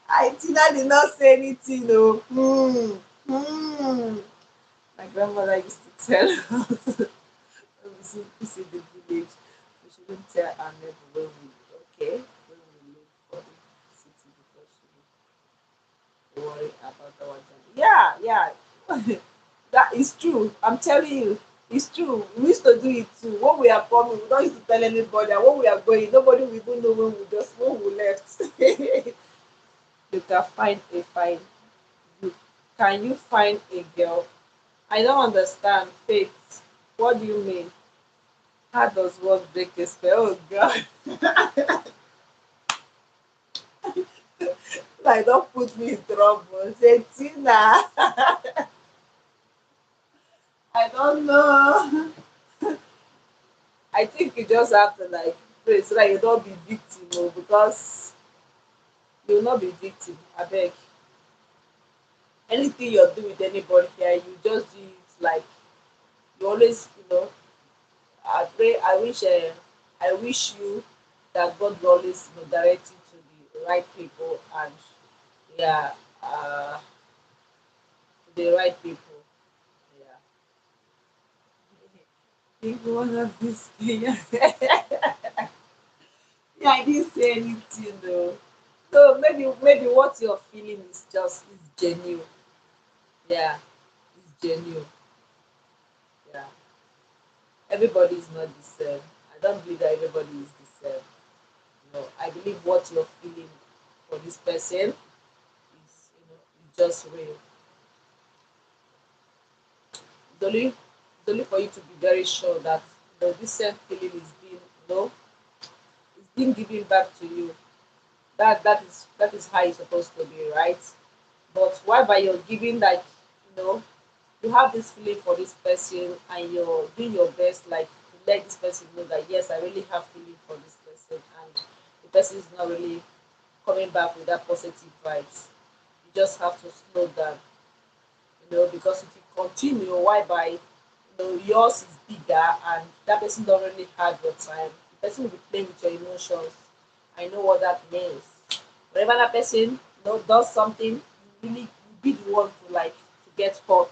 I Tina did not say anything though. Hmm. My grandmother used to tell us when we see the village, we shouldn't tell our neighbor when we leave for the city because she worry about our journey. Yeah, yeah. That is true. I'm telling you, it's true. We used to do it too. When we are coming, we don't used to tell anybody. And when we are going, nobody will even know when we left. You can find a fine. Can you find a girl? I don't understand. Faith. What do you mean? How does one break a spell? Oh God. Like don't put me in trouble. Say Tina. I don't know. I think you just have to like pray so that you don't be victim, because you will not be victim. I beg. Anything you're doing with anybody here, you just do it like you always, I pray. I wish you that God will always direct you to the right people and yeah, to the right people. Yeah. Think one of this. Yeah, I didn't say anything though. So maybe what you're feeling is genuine. Yeah, it's genuine. Yeah. Everybody is not the same. I don't believe that everybody is the same. I believe what you're feeling for this person is just real. It's only for you to be very sure that this same feeling is being given back to you. That is how it's supposed to be, right? But why by you're giving, like, you have this feeling for this person and you're doing your best, like, to let this person know that yes, I really have feeling for this person, and the person is not really coming back with that positive vibes. You just have to slow down, because if you continue, why by So yours is bigger, and that person don't really have your time. The person will be playing with your emotions. I know what that means. Whenever that person does something, you really you be the one to get hurt.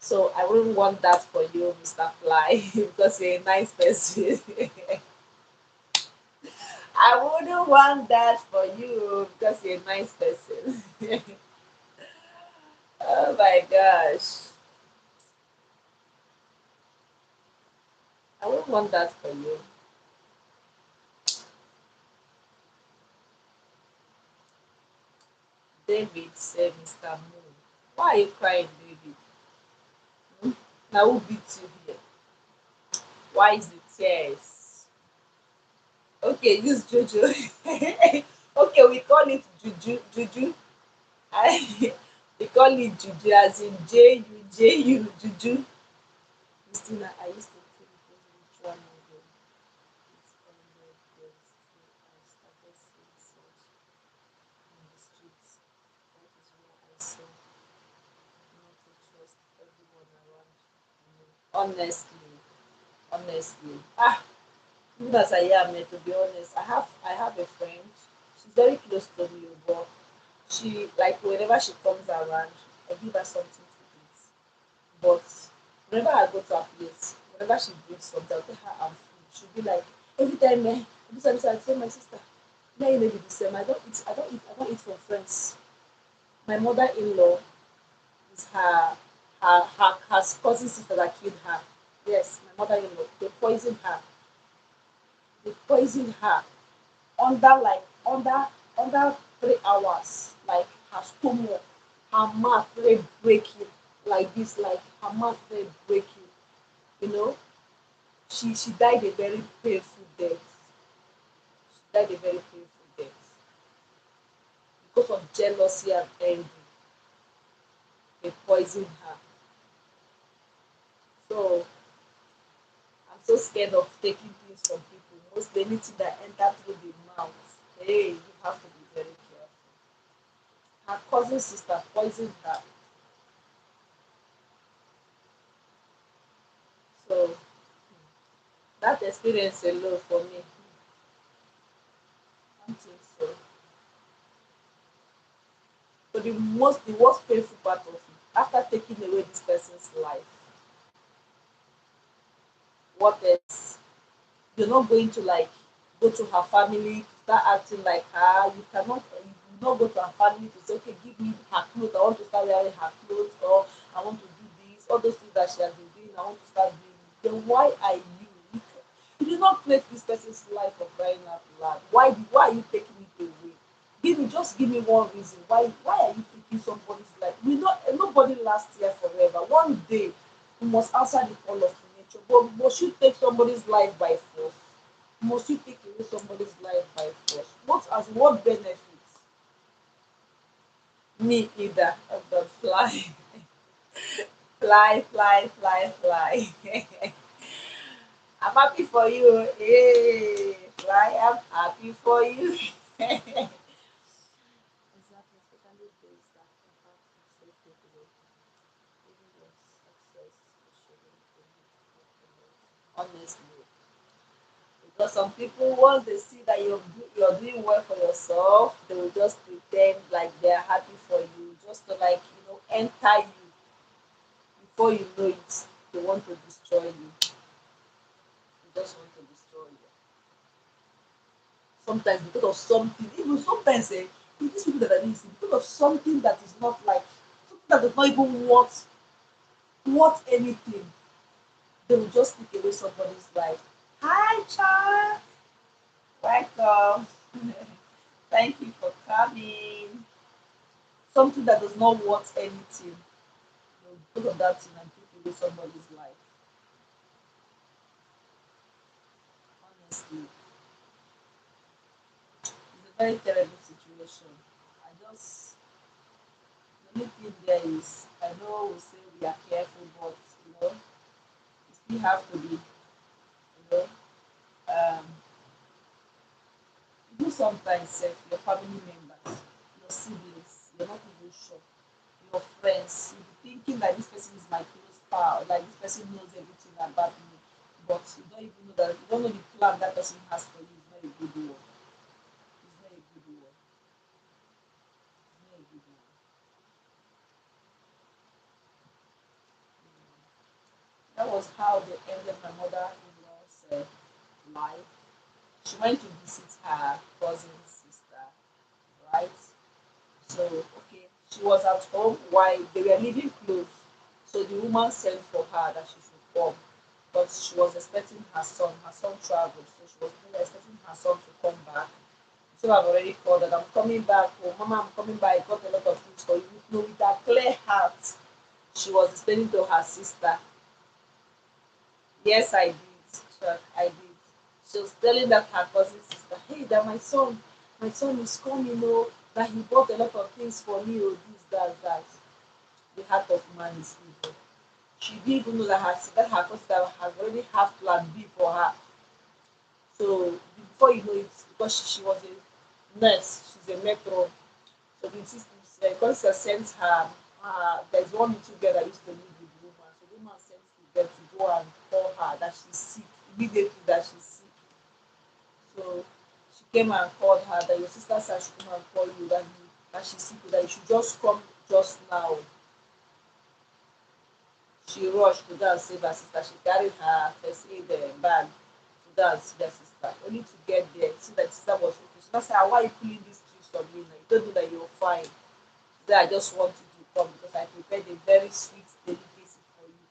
So I wouldn't want that for you, Mr. Fly, because you're a nice person. I wouldn't want that for you because you're a nice person. Oh my gosh. I wouldn't want that for you. David said, Mr. Moon. Why are you crying, David? Hmm? Now who beat you here? Why is the tears? Okay, use Juju. Okay, we call it Juju. Juju. I, we call it Juju as in J U Juju. Christina, I used to think it was ritual novel. It's ended very still. I started seeing such in the streets. That is why I saw not to trust everyone around me. Honestly. Even as I am, to be honest, I have a friend. She's very close to me, but she like whenever she comes around, I give her something to eat. But whenever I go to her place, whenever she brings something, I'll tell her I'm full. She'll be like, every time I tell my sister, may you maybe the same. I don't eat from friends. My mother-in-law is her cousin sister that killed her. Yes, my mother-in-law. They poisoned her under 3 hours. Like her stomach, her mouth started breaking like this, like her mouth started breaking. You know, she died a very painful death. She died a very painful death because of jealousy and envy. They poisoned her. So I'm so scared of taking things from people. Most anything that enter through the mouth, hey, you have to be very careful. Her cousin sister poisoned her. So that experience alone for me, I don't think so. So the worst painful part of it, after taking away this person's life, what else? You're not going to go to her family to start acting like her. You not go to her family to say, okay, give me her clothes. I want to start wearing her clothes, or I want to do this. All those things that she has been doing, I want to start doing. Then why are you did not create this person's life for crying out loud? Why are you taking it away? Give me one reason. Why are you taking somebody's life? Nobody lasts here forever. One day you must answer the call of nature. But must you take somebody's life by force? Must you take away somebody's life by force? What benefits? Me either. I'm gonna fly. Fly, fly, fly, fly. I'm happy for you. Hey, fly, I'm happy for you. Exactly, especially those that impact you so quickly. Even your success shouldn't honestly. Because some people, once they see that you're doing well for yourself, they will just pretend like they're happy for you, just to enter you. Before you know it, they want to destroy you. They just want to destroy you. Sometimes because of something, even sometimes these people that are doing this, because of something that is not like something that is not even worth anything, they will just take away somebody's life. Hi, child. Welcome. Thank you for coming. Something that does not worth anything. Because of that thing and take away somebody's life. Honestly, it's a very terrible situation. I just the only thing there is I know we say we are careful, but you still have to be, know, um, even sometimes your family members, your siblings, you're not even sure. Your friends, you'll be thinking that this person is my close far, like this person knows everything about me, but you don't even know that, you don't know the plan that person has for you. It's not a good one. It's not a good one. It's not a good one. That was how they ended my mother-in-law's life. She went to visit her cousin's sister, right? So, okay, she was at home while they were living close. So the woman sent for her that she should come. But she was expecting her son. Her son traveled, so she was expecting her son to come back. So I've already called that I'm coming back. Oh, Mama, I'm coming back. I got a lot of things for you. No, with a clear heart, she was explaining to her sister. Yes, I did. I did. She was telling that her cousin sister, hey, that my son is coming, oh, that he bought a lot of things for me, oh, this, that, that. The heart of man is evil. She didn't even know that her cousin has already have plan B for her. So before you know it, because she was a nurse, she's a metro. So the cousin sent her. There's one little girl that used to live with the woman. So the woman sent the girl to go and call her that she's sick immediately, that she's sick. So she came and called her that your sister said she come and call you that she's sick, that you should just come just now. She rushed to go and save her sister. She carried her first aid bag to go and see her sister. Only to get there, see that sister was okay. She now said, why are you pulling these tricks on me now? You don't know that you're fine. She said, I just want you to come because I prepared a very sweet delicacy for you.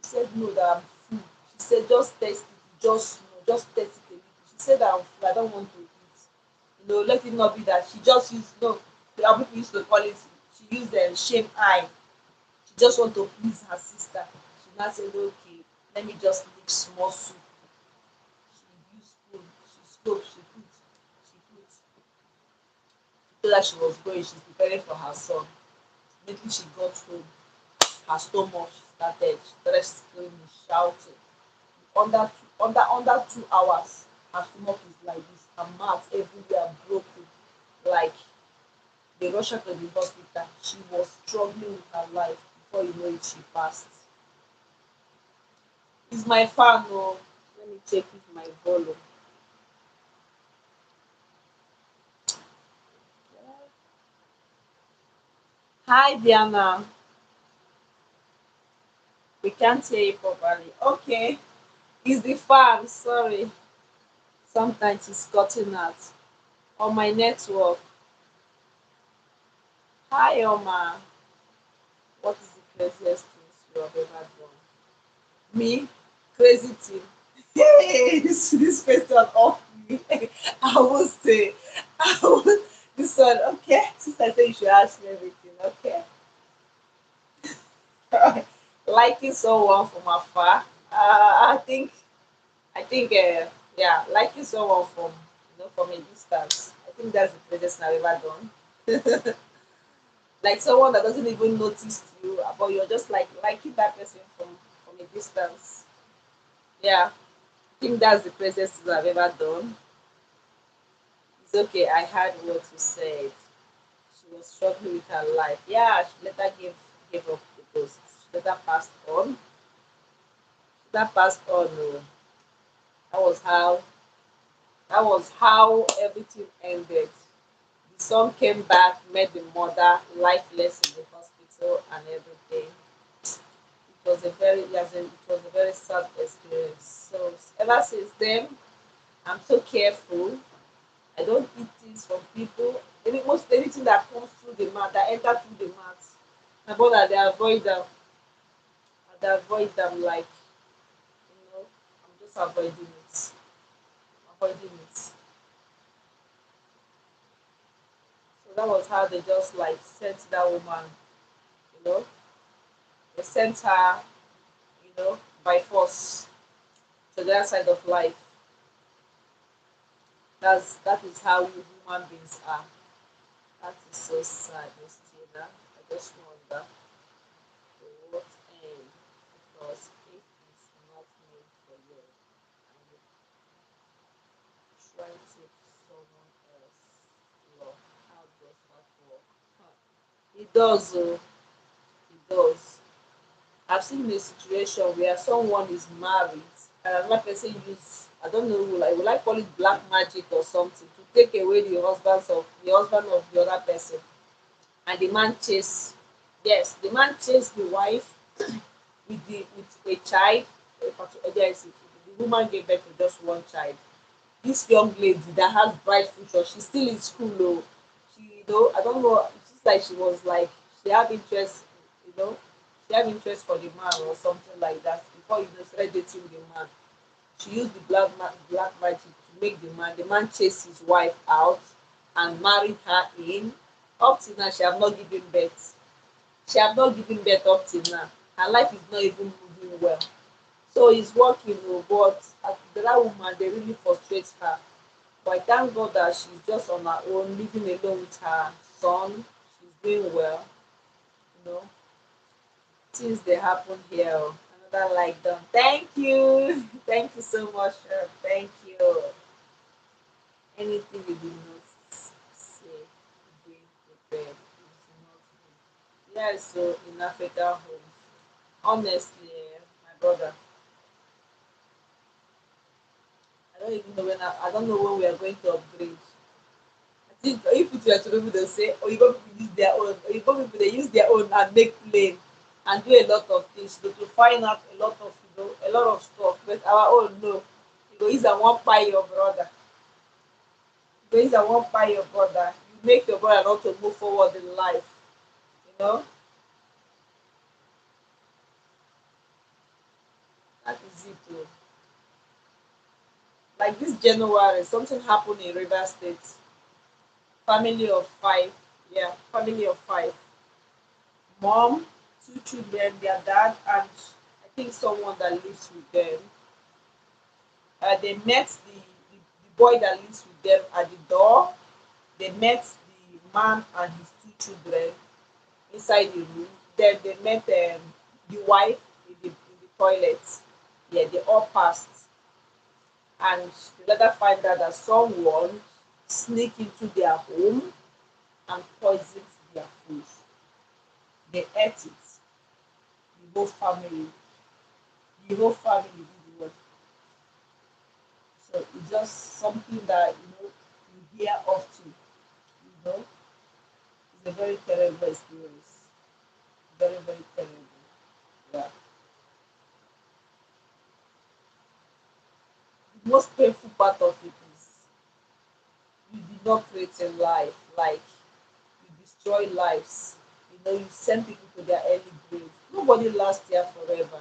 She said, no, that I'm full. She said, just taste it, just just taste it a little. She said that I'm full, I don't want to eat. Let it not be that she just used our people used to call it, she used the shame eye. She just want to please her sister. She now said, okay, let me just make small soup. She used spoon, she spoke, she put, so that she was going, she's preparing for her son. Immediately she got home, her stomach started screaming, shouting. Under 2 hours, her stomach is like this, her mouth everywhere broken. Like they rushed her to the hospital. She was struggling with her life. Before you know it, she passed. It's my fan, oh. Let me check if my volume. Hi, Diana. We can't hear you properly. Okay, it's the fan. Sorry. Sometimes it's cutting out on my network. Hi, Oma. What is the craziest thing you have ever done? Me? Crazy thing. Hey, this question off me. I will say, I will, this one, okay. Since I say you should ask me everything, okay. Liking someone from afar. I think, yeah, liking someone from from a distance. I think that's the craziest I've ever done. Like someone that doesn't even notice you, but you're just like liking that person from a distance. Yeah, I think that's the craziest thing I've ever done. It's okay. I heard what you said. She was struggling with her life. Yeah, she later gave up the ghost. She later passed on. That passed on. Oh. That was how that was how everything ended. The son came back, met the mother, lifeless in the hospital and everything. It was a very sad experience. So ever since then, I'm so careful. I don't eat things from people. Most anything that comes through the mouth, that enter through the mouth, my brother they avoid them. They avoid them like I'm just avoiding it. Avoiding it. So that was how they just like sent that woman, you know. They sent her, by force to the other side of life. That is how we human beings are. That is so sad, Miss Tina. I just wonder to what end, because if it's not made for you and you try to take someone else love, how does that work? Huh. It does, oh, it does. I've seen a situation where someone is married and another person use, I don't know, like will I call it black magic or something, to take away the husband of the other person. And the man chase, yes, the man chased the wife with a child. Yes, the woman gave birth to just one child. This young lady that has bright future, she's still in school though. She, I don't know, it's like she was like, she had interest, you know she had interest for the man or something like that before started dating the man. She used the black magic to make the man chase his wife out and married her in. Up till now she have not given birth. Up till now. Her life is not even moving well. So he's working oh, but the other woman, they really frustrate her. But I thank God that she's just on her own, living alone with her son. She's doing well, you know. Things they happen here. Oh. Another like done. Thank you. Thank you so much, sir. Thank you. Anything you did not say, being prepared is not good. Yes, so in Africa homes, honestly, my brother, I don't even know I don't know when we are going to upgrade. I think if it were to people, they'll say, oh, you people use their own, or you people they use their own and make plain and do a lot of things to find out a lot of a lot of stuff. But our own no. You go use and one pie your brother. You go use and one pie your brother. You make your brother not to move forward in life. You know? That is it too. Like this January, something happened in River State. Family of five. Yeah, family of five. Mom, two children, their dad, and I think someone that lives with them. They met the boy that lives with them at the door. They met the man and his two children inside the room. Then they met the wife in the toilet. Yeah, they all passed. And they later find out that someone sneaked into their home and poisoned their food. They ate it. The whole family did what. So it's just something that you hear often. It's a very terrible experience. Very, very terrible. Yeah. The most painful part of it is you did not create a life. Like you destroy lives. You send people to their early grave. Nobody lasts here forever.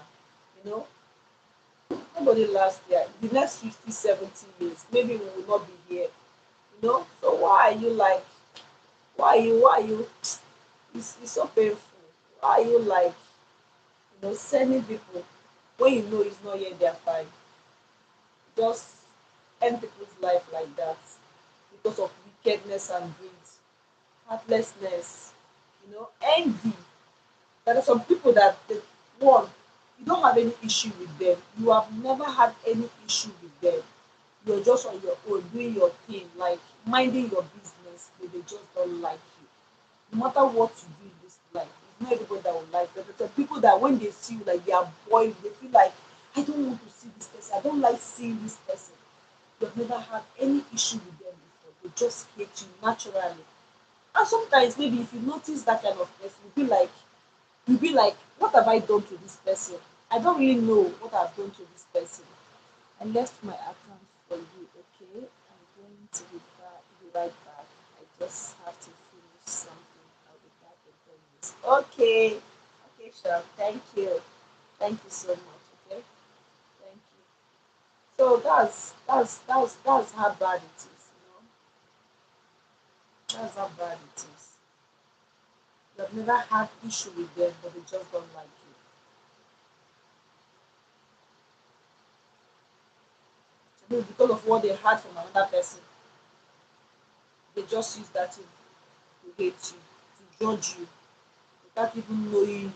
You know, nobody lasts here. The next 50, 70 years, maybe we will not be here. So why are you it's so painful. Why are you like sending people when you know it's not yet their time? Just end people's life like that because of wickedness and greed, heartlessness, envy. There are some people that one, you don't have any issue with them. You have never had any issue with them. You're just on your own, doing your thing, like minding your business, but they just don't like you. No matter what you do in this life, it's not everybody that will like you. There are people that when they see you, like they are boiled, they feel like, I don't want to see this person. I don't like seeing this person. You've never had any issue with them before. They just hate you naturally. And sometimes maybe if you notice that kind of person, you'll be like, what have I done to this person? I don't really know what I've done to this person. I left my account for you, okay? I'm going to be right back. I just have to finish something. I'll be back in 10 minutes. Okay. Okay, sure. Thank you. Thank you so much. Okay. Thank you. So that's how bad it is. That's how bad it is. You've never had issue with them, but they just don't like you. So maybe because of what they had from another person, they just use that to hate you, to judge you, without even knowing you.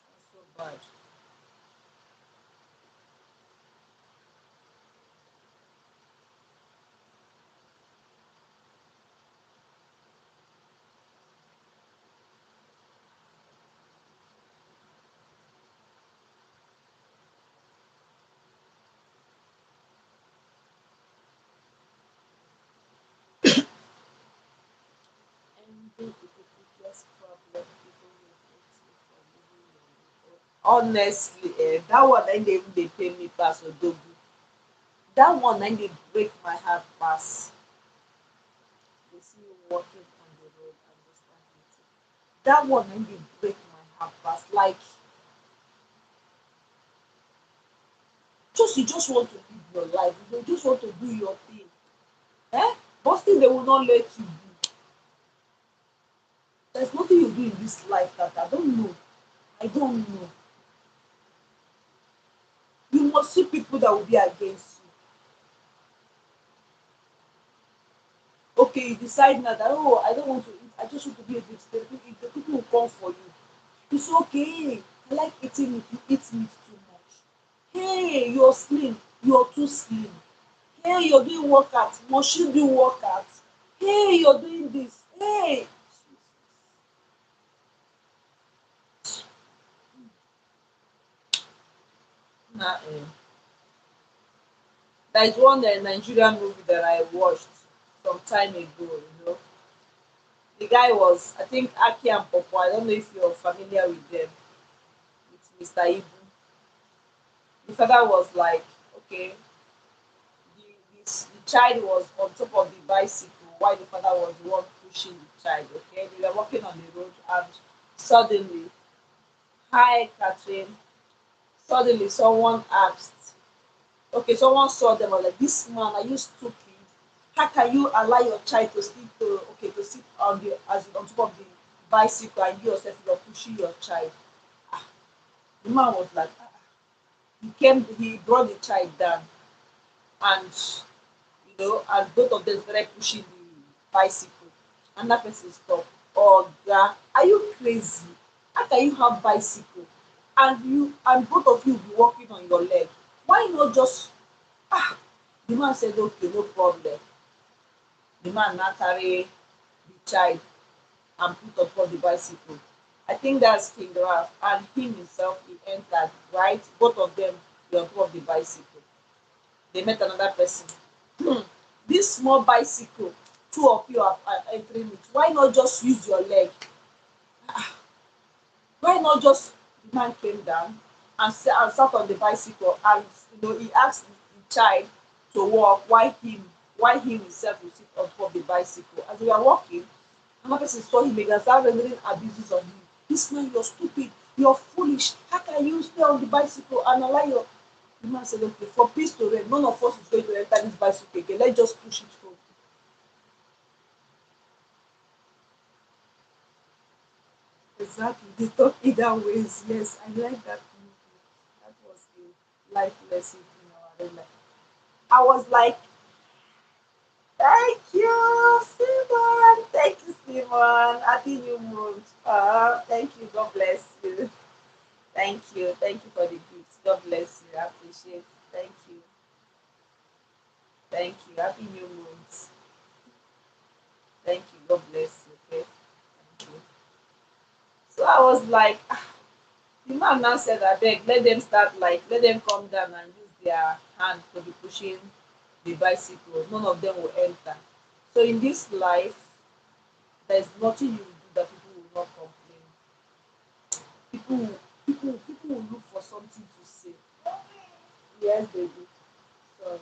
That's so bad. Even the biggest problem people will hate you for living your life. Honestly, that one na dey even dey pain me pass odogu. That one na dey break my heart pass. They see you walking on the road and they start hating. That one na dey break my heart pass. Like, just you just want to live your life, you just want to do your thing. Eh? But still they will not let you do. There's nothing you do in this life that I don't know. I don't know. You must see people that will be against you. Okay, you decide now that, oh, I don't want to eat, I just want to be a vegetarian. If the people will come for you, it's okay. I like eating meat, you eat meat too much. Hey, you're slim, you're too slim. Hey, you're doing workout, must you do workout? Hey, you're doing this. Hey, nah, there's one Nigerian movie that I watched some time ago. The guy was, I think, Aki and Popo. I don't know if you're familiar with them. It's Mr. Ibu. The father was like, okay, the child was on top of the bicycle while the father was the one pushing the child. Okay, they were walking on the road, and suddenly, hi, Catherine. Suddenly, someone asked, okay, someone saw them, was like, this man, are you stupid? How can you allow your child to sit on the as in on top of the bicycle, and you yourself you're pushing your child? The man was like, he brought the child down, and and both of them started pushing the bicycle. And that person stopped. Oh, God, are you crazy? How can you have bicycle and both of you be walking on your leg? Why not just ah? The man said, okay, no problem. The man now carry the child and put upon the bicycle. I think that's King Ralph, and him himself he entered, right? Both of them were on top of the bicycle. They met another person. Hmm. This small bicycle, two of you are entering it. Why not just use your leg? Why not just the man came down and sat on the bicycle, and he asked the child to walk while him himself will sit on top of the bicycle. As we are walking, another person saw him again, started rendering abuses on him. This man, you're stupid, you're foolish. How can you stay on the bicycle and allow your the man said, okay, for peace to reign, none of us is going to enter this bicycle again. Let's just push it home. Exactly. They talk either ways. Yes, I like that movie. That was a life lesson in our real life. I was like, thank you, Simon. Thank you, Simon. Happy New Month. Thank you. God bless you. Thank you. Thank you for the gifts. God bless you. I appreciate it. Thank you. Thank you. Happy New Month. Thank you. God bless you. Okay. Thank you. So I was like, the man now said, abeg, let them come down and use their hand to be pushing the bicycle. None of them will enter. So in this life, there's nothing you will do that people will not complain. People will look for something to say. Yes, they do. So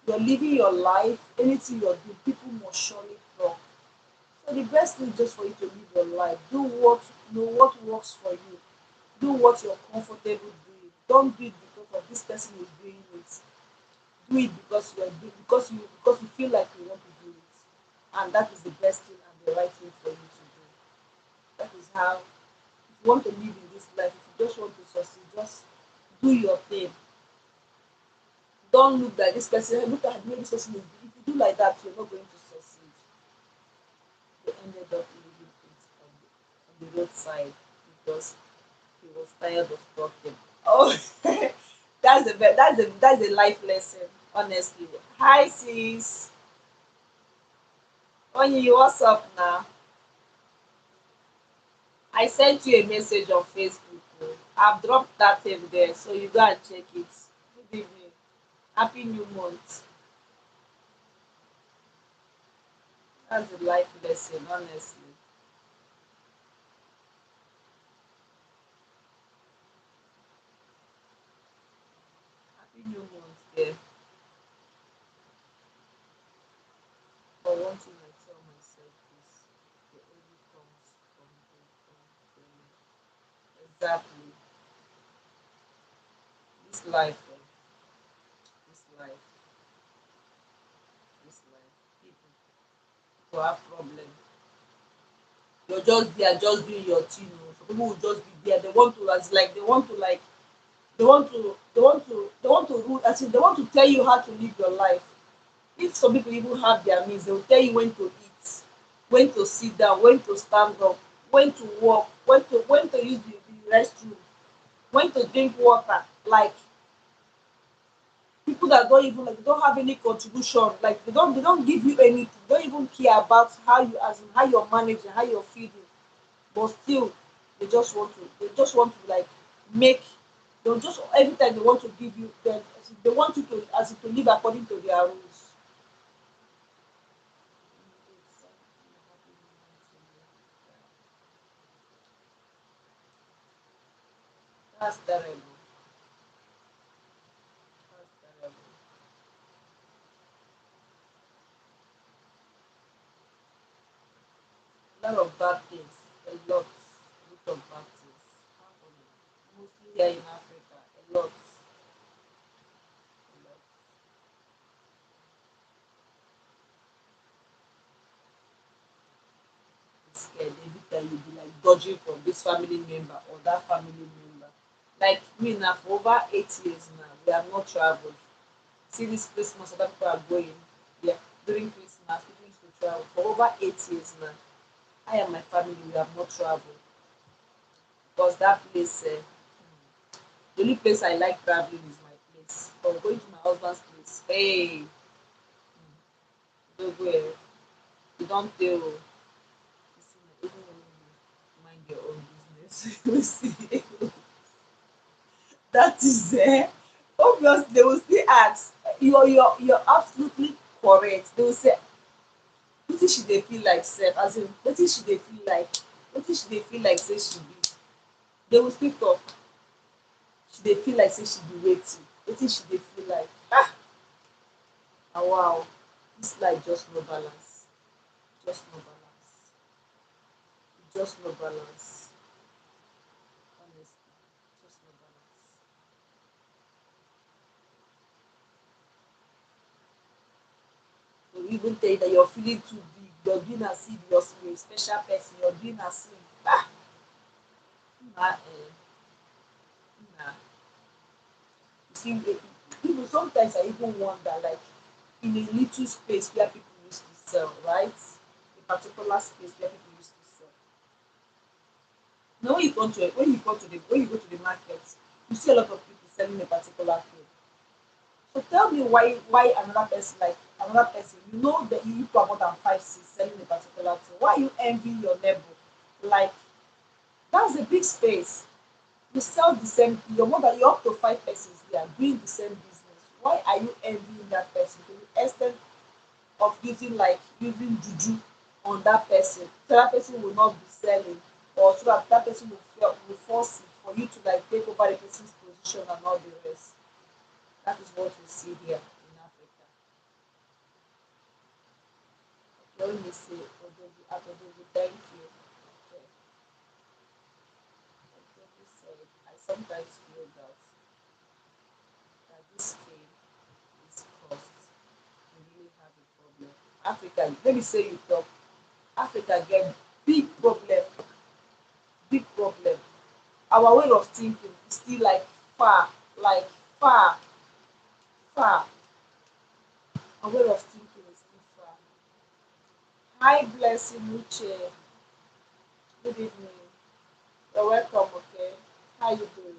you're living your life, anything you're doing, people must surely talk. So the best thing is just for you to live your life. Do what works for you. Do what you're comfortable doing. Don't do it because of this person is doing it. Do it because you are doing because you feel like you want to do it. And that is the best thing and the right thing for you to do. That is how if you want to live in this life, if you just want to succeed, just do your thing. Don't look like this person. Look at the way this person is doing. If you do like that, you're not going to succeed. They ended up leaving it on the roadside because he was tired of talking. Oh, that's a life lesson, honestly. Hi sis, Onyi, what's up now? I sent you a message on Facebook. Oh. I've dropped that thing there, so you go and check it. Good evening, happy new month. That's a life lesson, honestly. new month there. But one thing I tell myself is the only comes from the exactly this life, this life, this life. People to have problem. You're just there, just doing your thing. Oh. Some people will just be there. They want to, as like they want to like they want to rule. As in, they want to tell you how to live your life. If some people even have their means, they will tell you when to eat, when to sit down, when to stand up, when to walk, when to use the restroom, when to drink water. Like people that don't even like they don't have any contribution, like they don't give you anything, they don't even care about how you as in how you're managing, how you're feeding, but still they just want to like make they'll just every time they want to give you they want you to as in to live according to their rules. That's terrible. That's terrible. A lot of bad things, a lot of bad things happening. Mostly here in Africa, a lot. Scared every time you be like dodging from this family member or that family member. Like me now, for over 8 years now, we have not traveled. See this Christmas, other people are going. Yeah, during Christmas, people used to travel. For over 8 years now, I and my family, we have not traveled because that place, the only place I like traveling is my place. But going to my husband's place, hey, don't go here. You don't tell. Even when you mind your own business, you see. That is obvious. They will still ask. You're absolutely correct. They will say, "What did she dey feel like sef?" As in, what did she dey feel like? What did she dey feel like say she be? They will still talk. She dey feel like say she be waiting. What did she dey feel like? Ah, ah wow, this life just no balance. Just no balance. Just no balance. Honestly, just no balance. They will even tell you that you're feeling too big. You're doing as if you're a special person. You're doing as if nah, nah. You see, even sometimes I even wonder, like in a little space where people used to sell, right? A particular space where people used to sell. Now when you go to the market, you see a lot of people selling a particular thing. So tell me why another person, you know that you put more than 5 6 selling a particular thing. Why you envy your neighbor? Like that's a big space. You sell the same thing, your mother, you're up to 5 persons there doing the same business. Why are you envying that person to the extent of using juju on that person so that person will not be selling, or so that that person will force it for you to like take over the person's position and all the rest. That is what we see here in Africa. Okay, let me say Odogu, thank you. Okay. Odogu said, I sometimes feel that this thing is cost. We really have a problem. Africa, let me say you talk. Africa get big problem, big problem. Our way of thinking is still like far, far. Our way of thinking is still far. Hi, Blessing Uche. Good evening. You're welcome, okay? How you doing?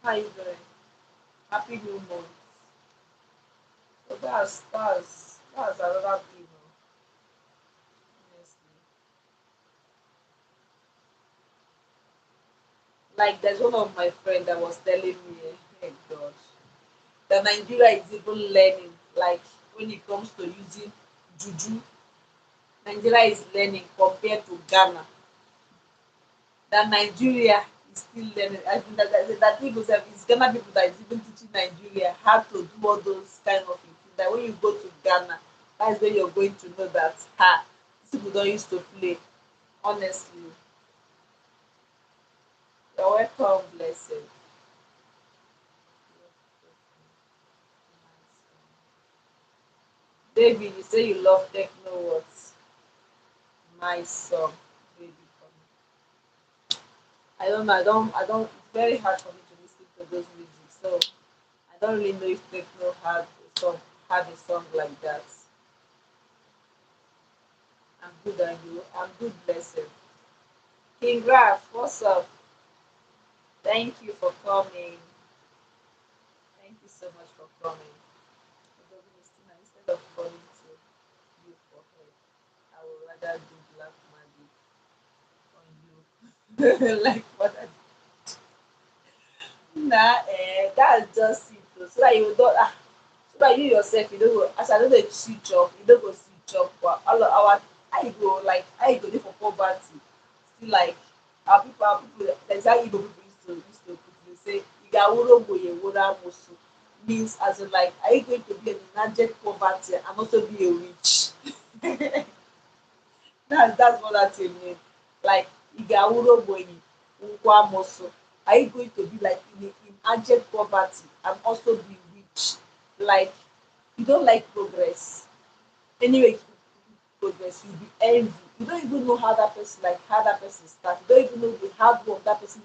How you doing? Happy New Month. So that's another thing, oh, honestly. Like there's one of my friend that was telling me, hey God, that Nigeria is even learning. Like when it comes to using juju, Nigeria is learning compared to Ghana. that Nigeria is still learning. I think that people say it's Ghana people that is even teaching Nigeria how to do all those kind of things. That when you go to Ghana, that's when you're going to know that these people don't used to play. Honestly, you're welcome, blessed. David, you say you love techno what? My song, baby. I don't know. I don't. It's very hard for me to listen to those music. So I don't really know if techno had a song like that. I'm good and you. I'm good, blessed. King Raf, what's up? Thank you for coming. Thank you so much for coming. Instead of calling to you for help, I would rather do black magic on you. Like what I nah, that's just it. So that you don't so that you yourself you don't go as I don't dey see job, you don't go see job for all of our how you go like how you go dey for poverty still like our people there's how Igbo people used to put it say igawuro gboyeworo amosu means as in like are you going to be in abject poverty and also be a witch? That's what that thing mean. Like igawuro gboyi nkwamoso. Are you going to be like in abject poverty and also be rich? Like you don't like progress. Anyway, progress, you'll be envy. You don't even know how that person started. You don't even know the hard work that person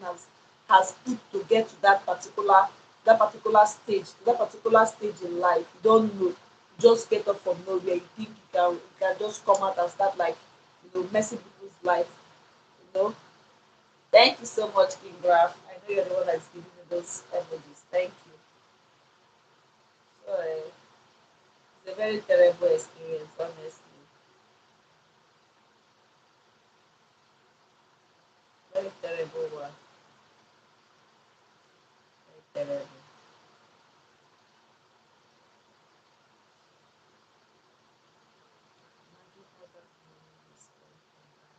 has put to get to that particular stage in life. You don't know. You just get up from nowhere. You think you can just come out and start like messing people's life. You know. Thank you so much, King Graf. I know you're the one that's giving me those emojis. Thank you. So, it's a very terrible experience, honestly. Very terrible one. Very terrible. Imagine how that money you spent on that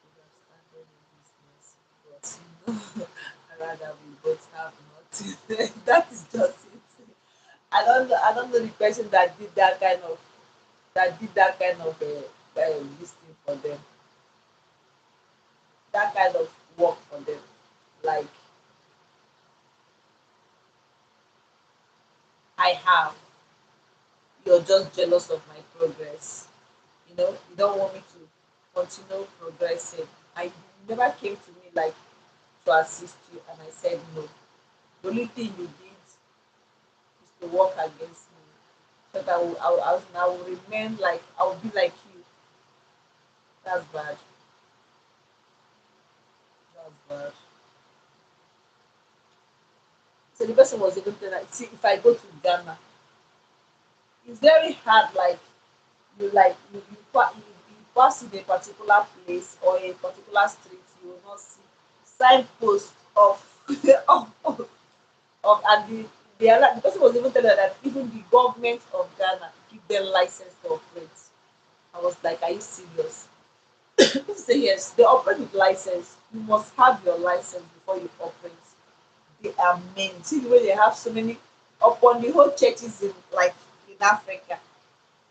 would have started a business. But I rather we both have nothing. That is just it. I don't know the person that did that kind of this thing for them. That kind of work for them. Like I have. You're just jealous of my progress. You don't want me to continue progressing. You never came to me like to assist you, and I said no. The only thing you did is to work against me. So that I will remain like I will be like you. That's bad. That's bad. So the person was even telling like, see, if I go to Ghana, it's very hard. You pass in a particular place or a particular street, you will not see signpost of of and the person was even telling her that even the government of Ghana give them license to operate. I was like, are you serious? People say yes, they operate with license. You must have your license before you operate. They are many. See the way they have so many upon the whole churches in Africa.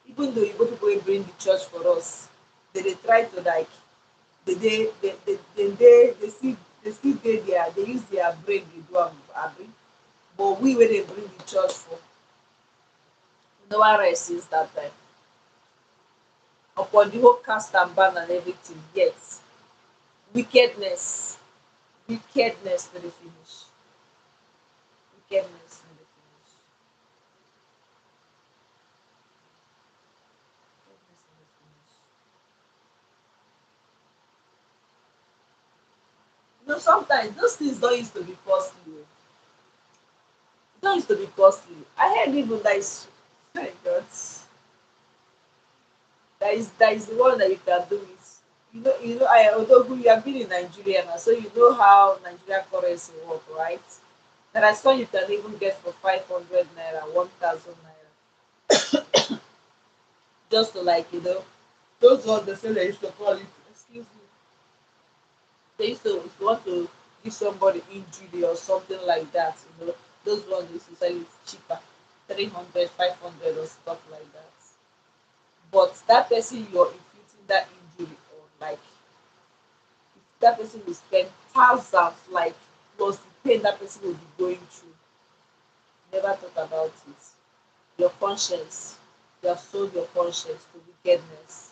Even though Igbo people will bring the church for us, they try to like they still they use their brain they do am. But we when they bring the church for no one rest since that time. Upon the whole cast and ban and everything, yet wickedness, wickedness to the finish. Wickedness to the finish. Wickedness to the finish. Sometimes those things don't used to be costly. Oh. It don't used to be costly. I heard even that is my God. That is the one that you can do it. I although you have been in Nigeria now, so you know how Nigerian currency work, right? There are some you can even get for 500 naira, 1,000 naira, just to like those ones they say they used to call it. Excuse me. They used to, if you want to give somebody injury or something like that, those ones used to sell it cheaper, 300, 500, or stuff like that. But that person you're inflicting that injury on, like, if that person will spend thousands, like, plus the pain that person will be going through, never thought about it. Your conscience, you have sold your conscience to wickedness.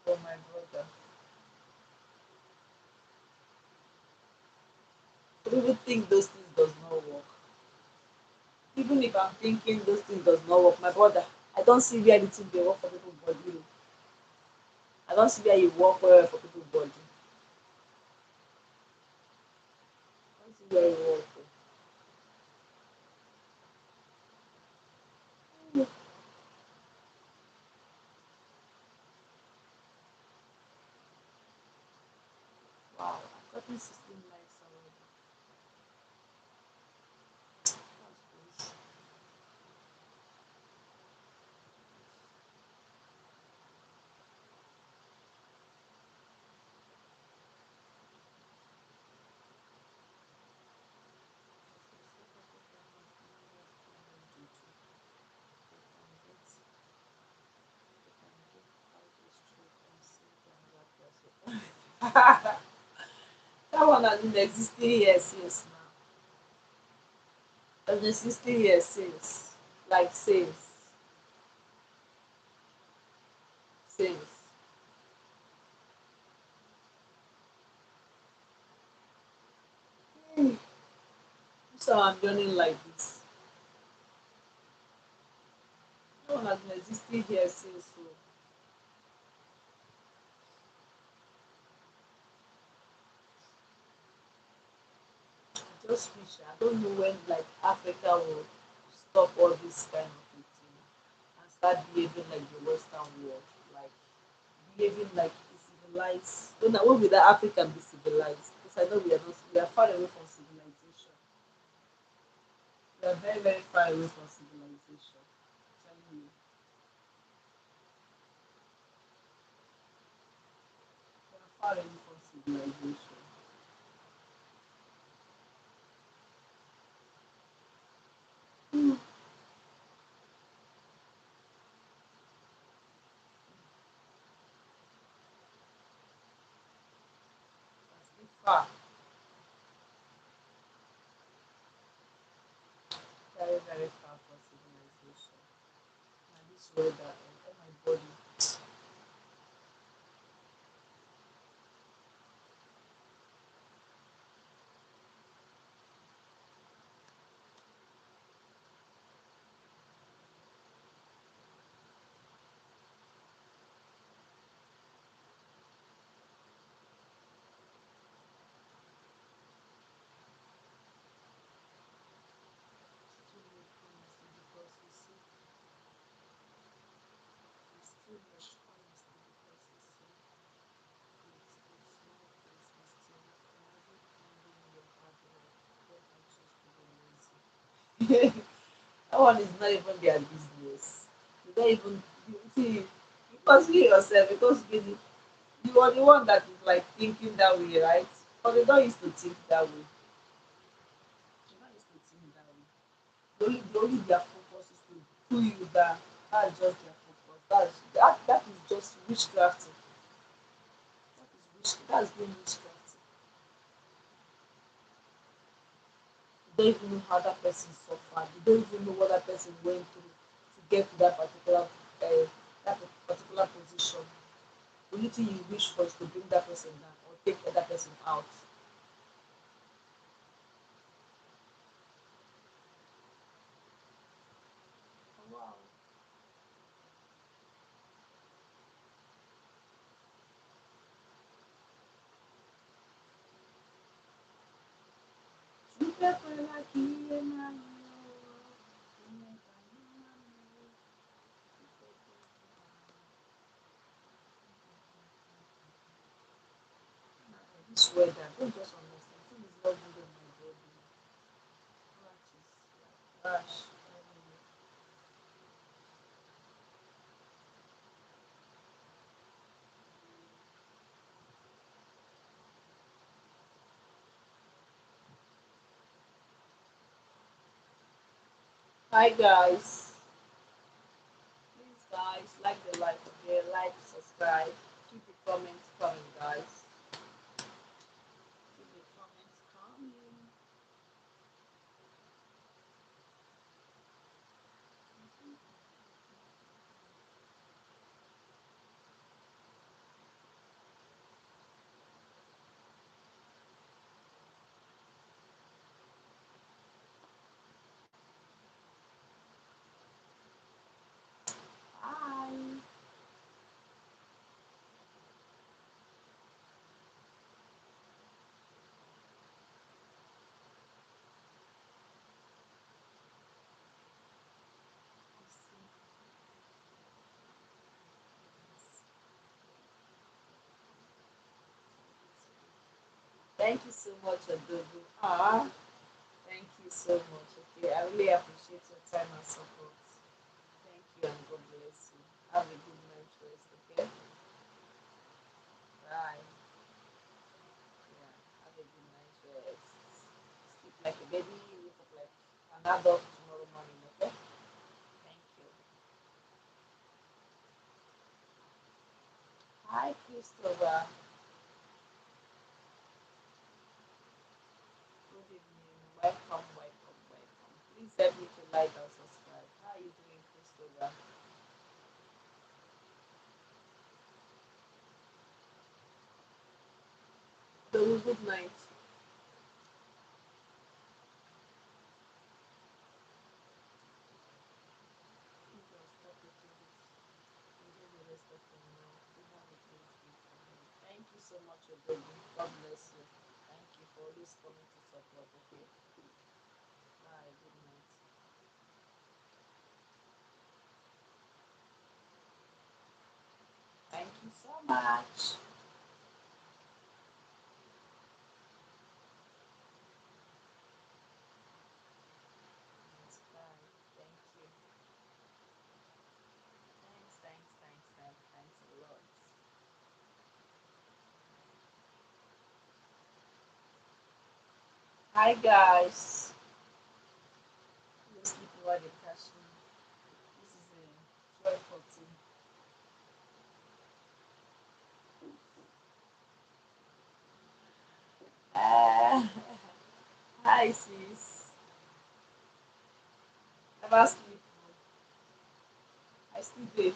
Oh my brother. To even think those things does not work. Even if I'm thinking those things does not work, my brother, I don't see where anything they work for people's body. I don't see where you work well for people's body. I don't see where you work. Wow, I've gotten 16 likes already. That's crazy. That one has been existing here since now. Has been existing here since. Like since. Hmm. So I'm joining like this. That one has been existing here since. So I just wish, I don't know when, like, Africa will stop all this kind of thing and start behaving like the Western world. Like, behaving like a civilized. When will the African be civilized? Because I know we are not, we are far away from civilization. We are very, very far away from civilization. I'm telling you. We are far away from civilization. Mm. That's been far. Very, very far from civilization. And this weather, oh my body. Too late, honestly, because you see, it's too much, honestly, because you see, it's small things, mistakes. Imagine ending your hard work when I choose to be lazy. That one is not even their business. You don't even, you see, because you yourself, because you are the one that is like thinking that way, right? But they don't used to think that way. They don't used to think that way. The only their focus is to pull you down. That's just their focus. That is just witchcrafting. That's being witchcrafting. You don't even know how that person suffered. You don't even know what that person went through to get to that particular position. The only thing you wish for is to bring that person down or take that person out. Wow. This weather, I don't just understand. Thing is not good on my body. Rash. Hi guys, please guys like the live okay, like, subscribe, keep the comments coming guys. Keep the comments coming. Bye. Thank you so much, Adobe. Thank you so much. Okay, I really appreciate your time and support. Thank you and God bless you. Have a good night rest, okay? Bye. Yeah, have a good night rest. Sleep like a baby, wake up like an adult tomorrow morning, okay? Thank you. Hi, Christopher. Good evening. Welcome, welcome, welcome. Please help me to like and subscribe. How are you doing, Christopher? So, good night. Jesus, stop it, please. Enjoy the rest of your night. You have a great week ahead. Thank you so much, Odogu. God bless you. Thank you for always coming to support. Okay. Bye. Good night. Thank you so much. Yes, bye. Thank you. Thanks, thanks, thanks, thanks, thanks a lot. Hi guys. You're sleeping while they catch me. This is a 12:14. Ah, hi sis. Never sleep. I still there.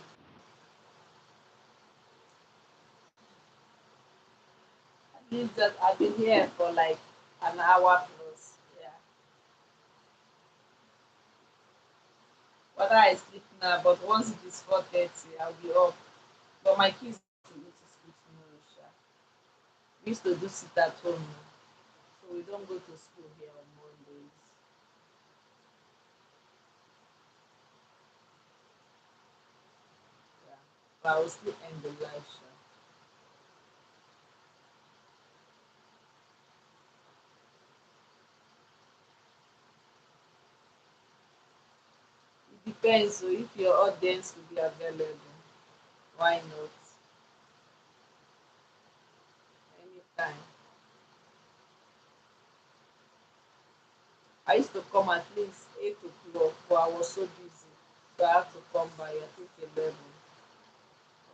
At least that I've been here for like an hour plus. Yeah. Whether I sleep now, but once it is 4:30, I'll be up. But my kids to go to school tomorrow, sha. We used to do sit at home now. So we don't go to school here on Mondays. Yeah. But I will still end the live show. It depends. So if your audience will be available, why not? Anytime. I used to come at least 8 o'clock, but I was so busy. So I had to come by I think 11 or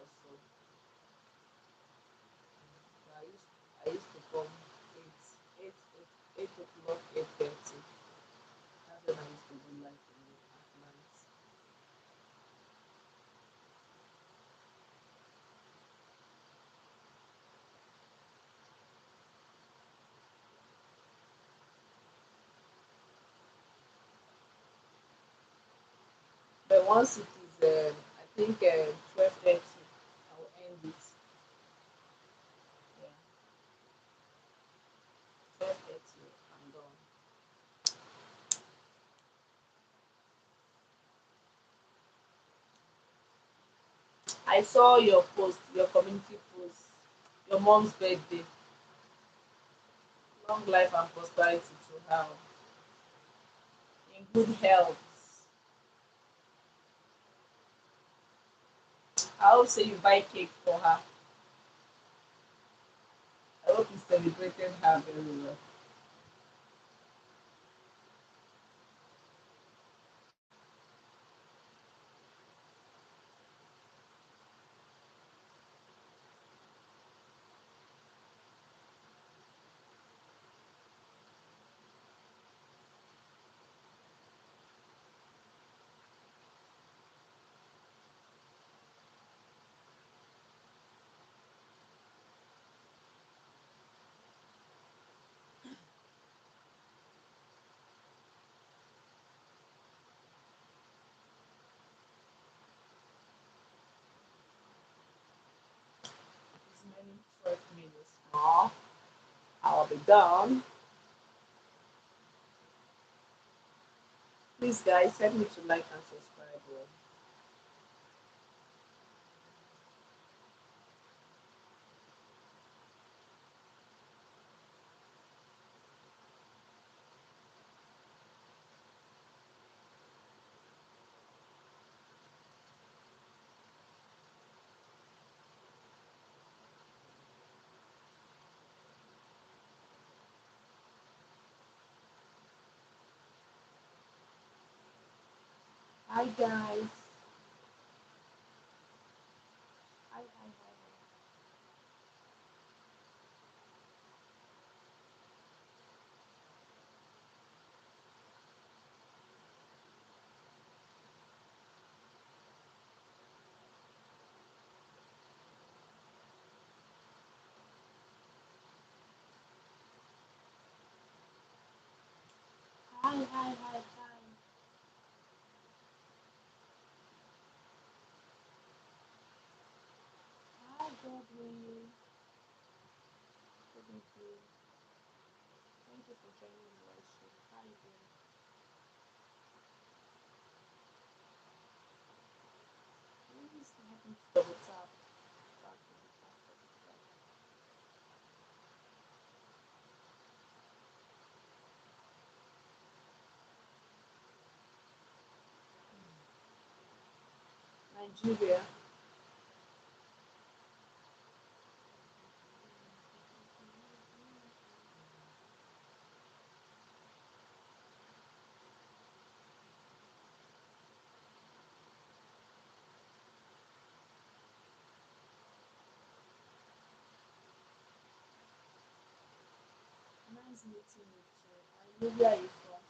so. So I used to come 8, 8 o'clock, 8:30. That's when I used to do live at night. But once it is, I think 12:30, I will end it. Yeah, 12:30, I'm done. I saw your post, your community post, your mom's birthday. Long life and prosperity to her in good health. I hope say you buy cake for her. I hope you celebrated her very well. more. I'll be done. Please, guys, help me to like and subscribe. Oh. Hi, guys. Hi, hi, hi, hi. Hi, hi, hi, hi. Hi, Godwin. Good evening. Thank you for joining the worship. How you doing? Please help me to double tap. Tap, double tap, double tap. Nigeria. Nice meeting you too. I know where you from.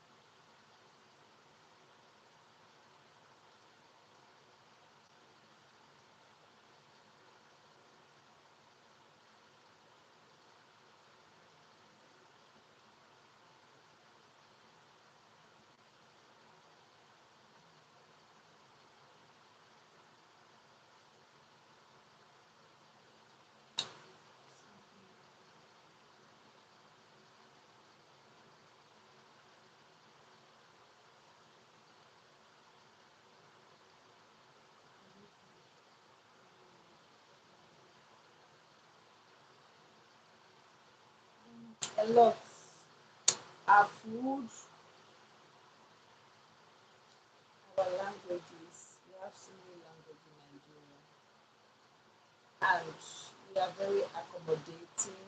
A lot. Our food, our languages. We have so many languages in Nigeria. And we are very accommodating.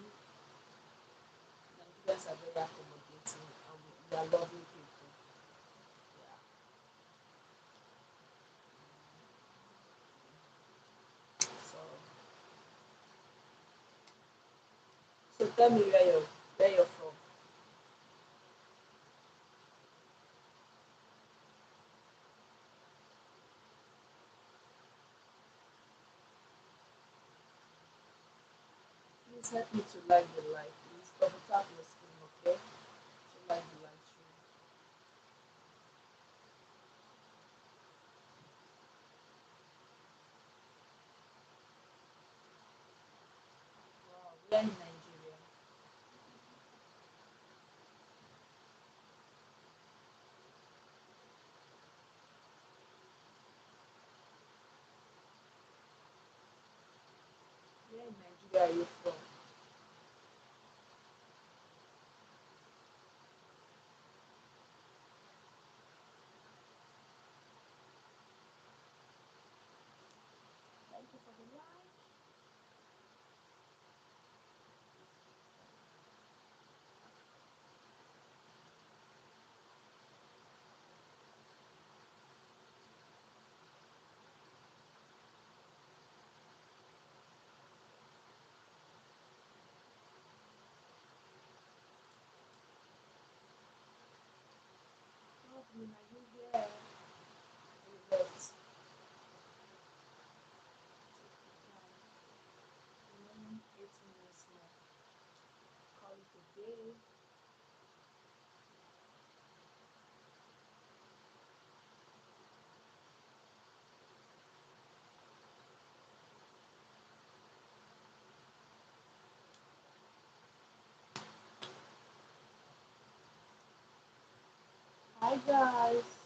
Nigerians are very accommodating and we are lovely people. Yeah. So tell me where you're from. Please help me to like the live. Please double tap your screen, okay? To like the live stream. Wow, we are in Nigeria. Where in Nigeria are you from? Thank you for the like. Godwin, are you here? You left. Take your time. Remaining 8 minutes more. Call it a day. Bye, guys.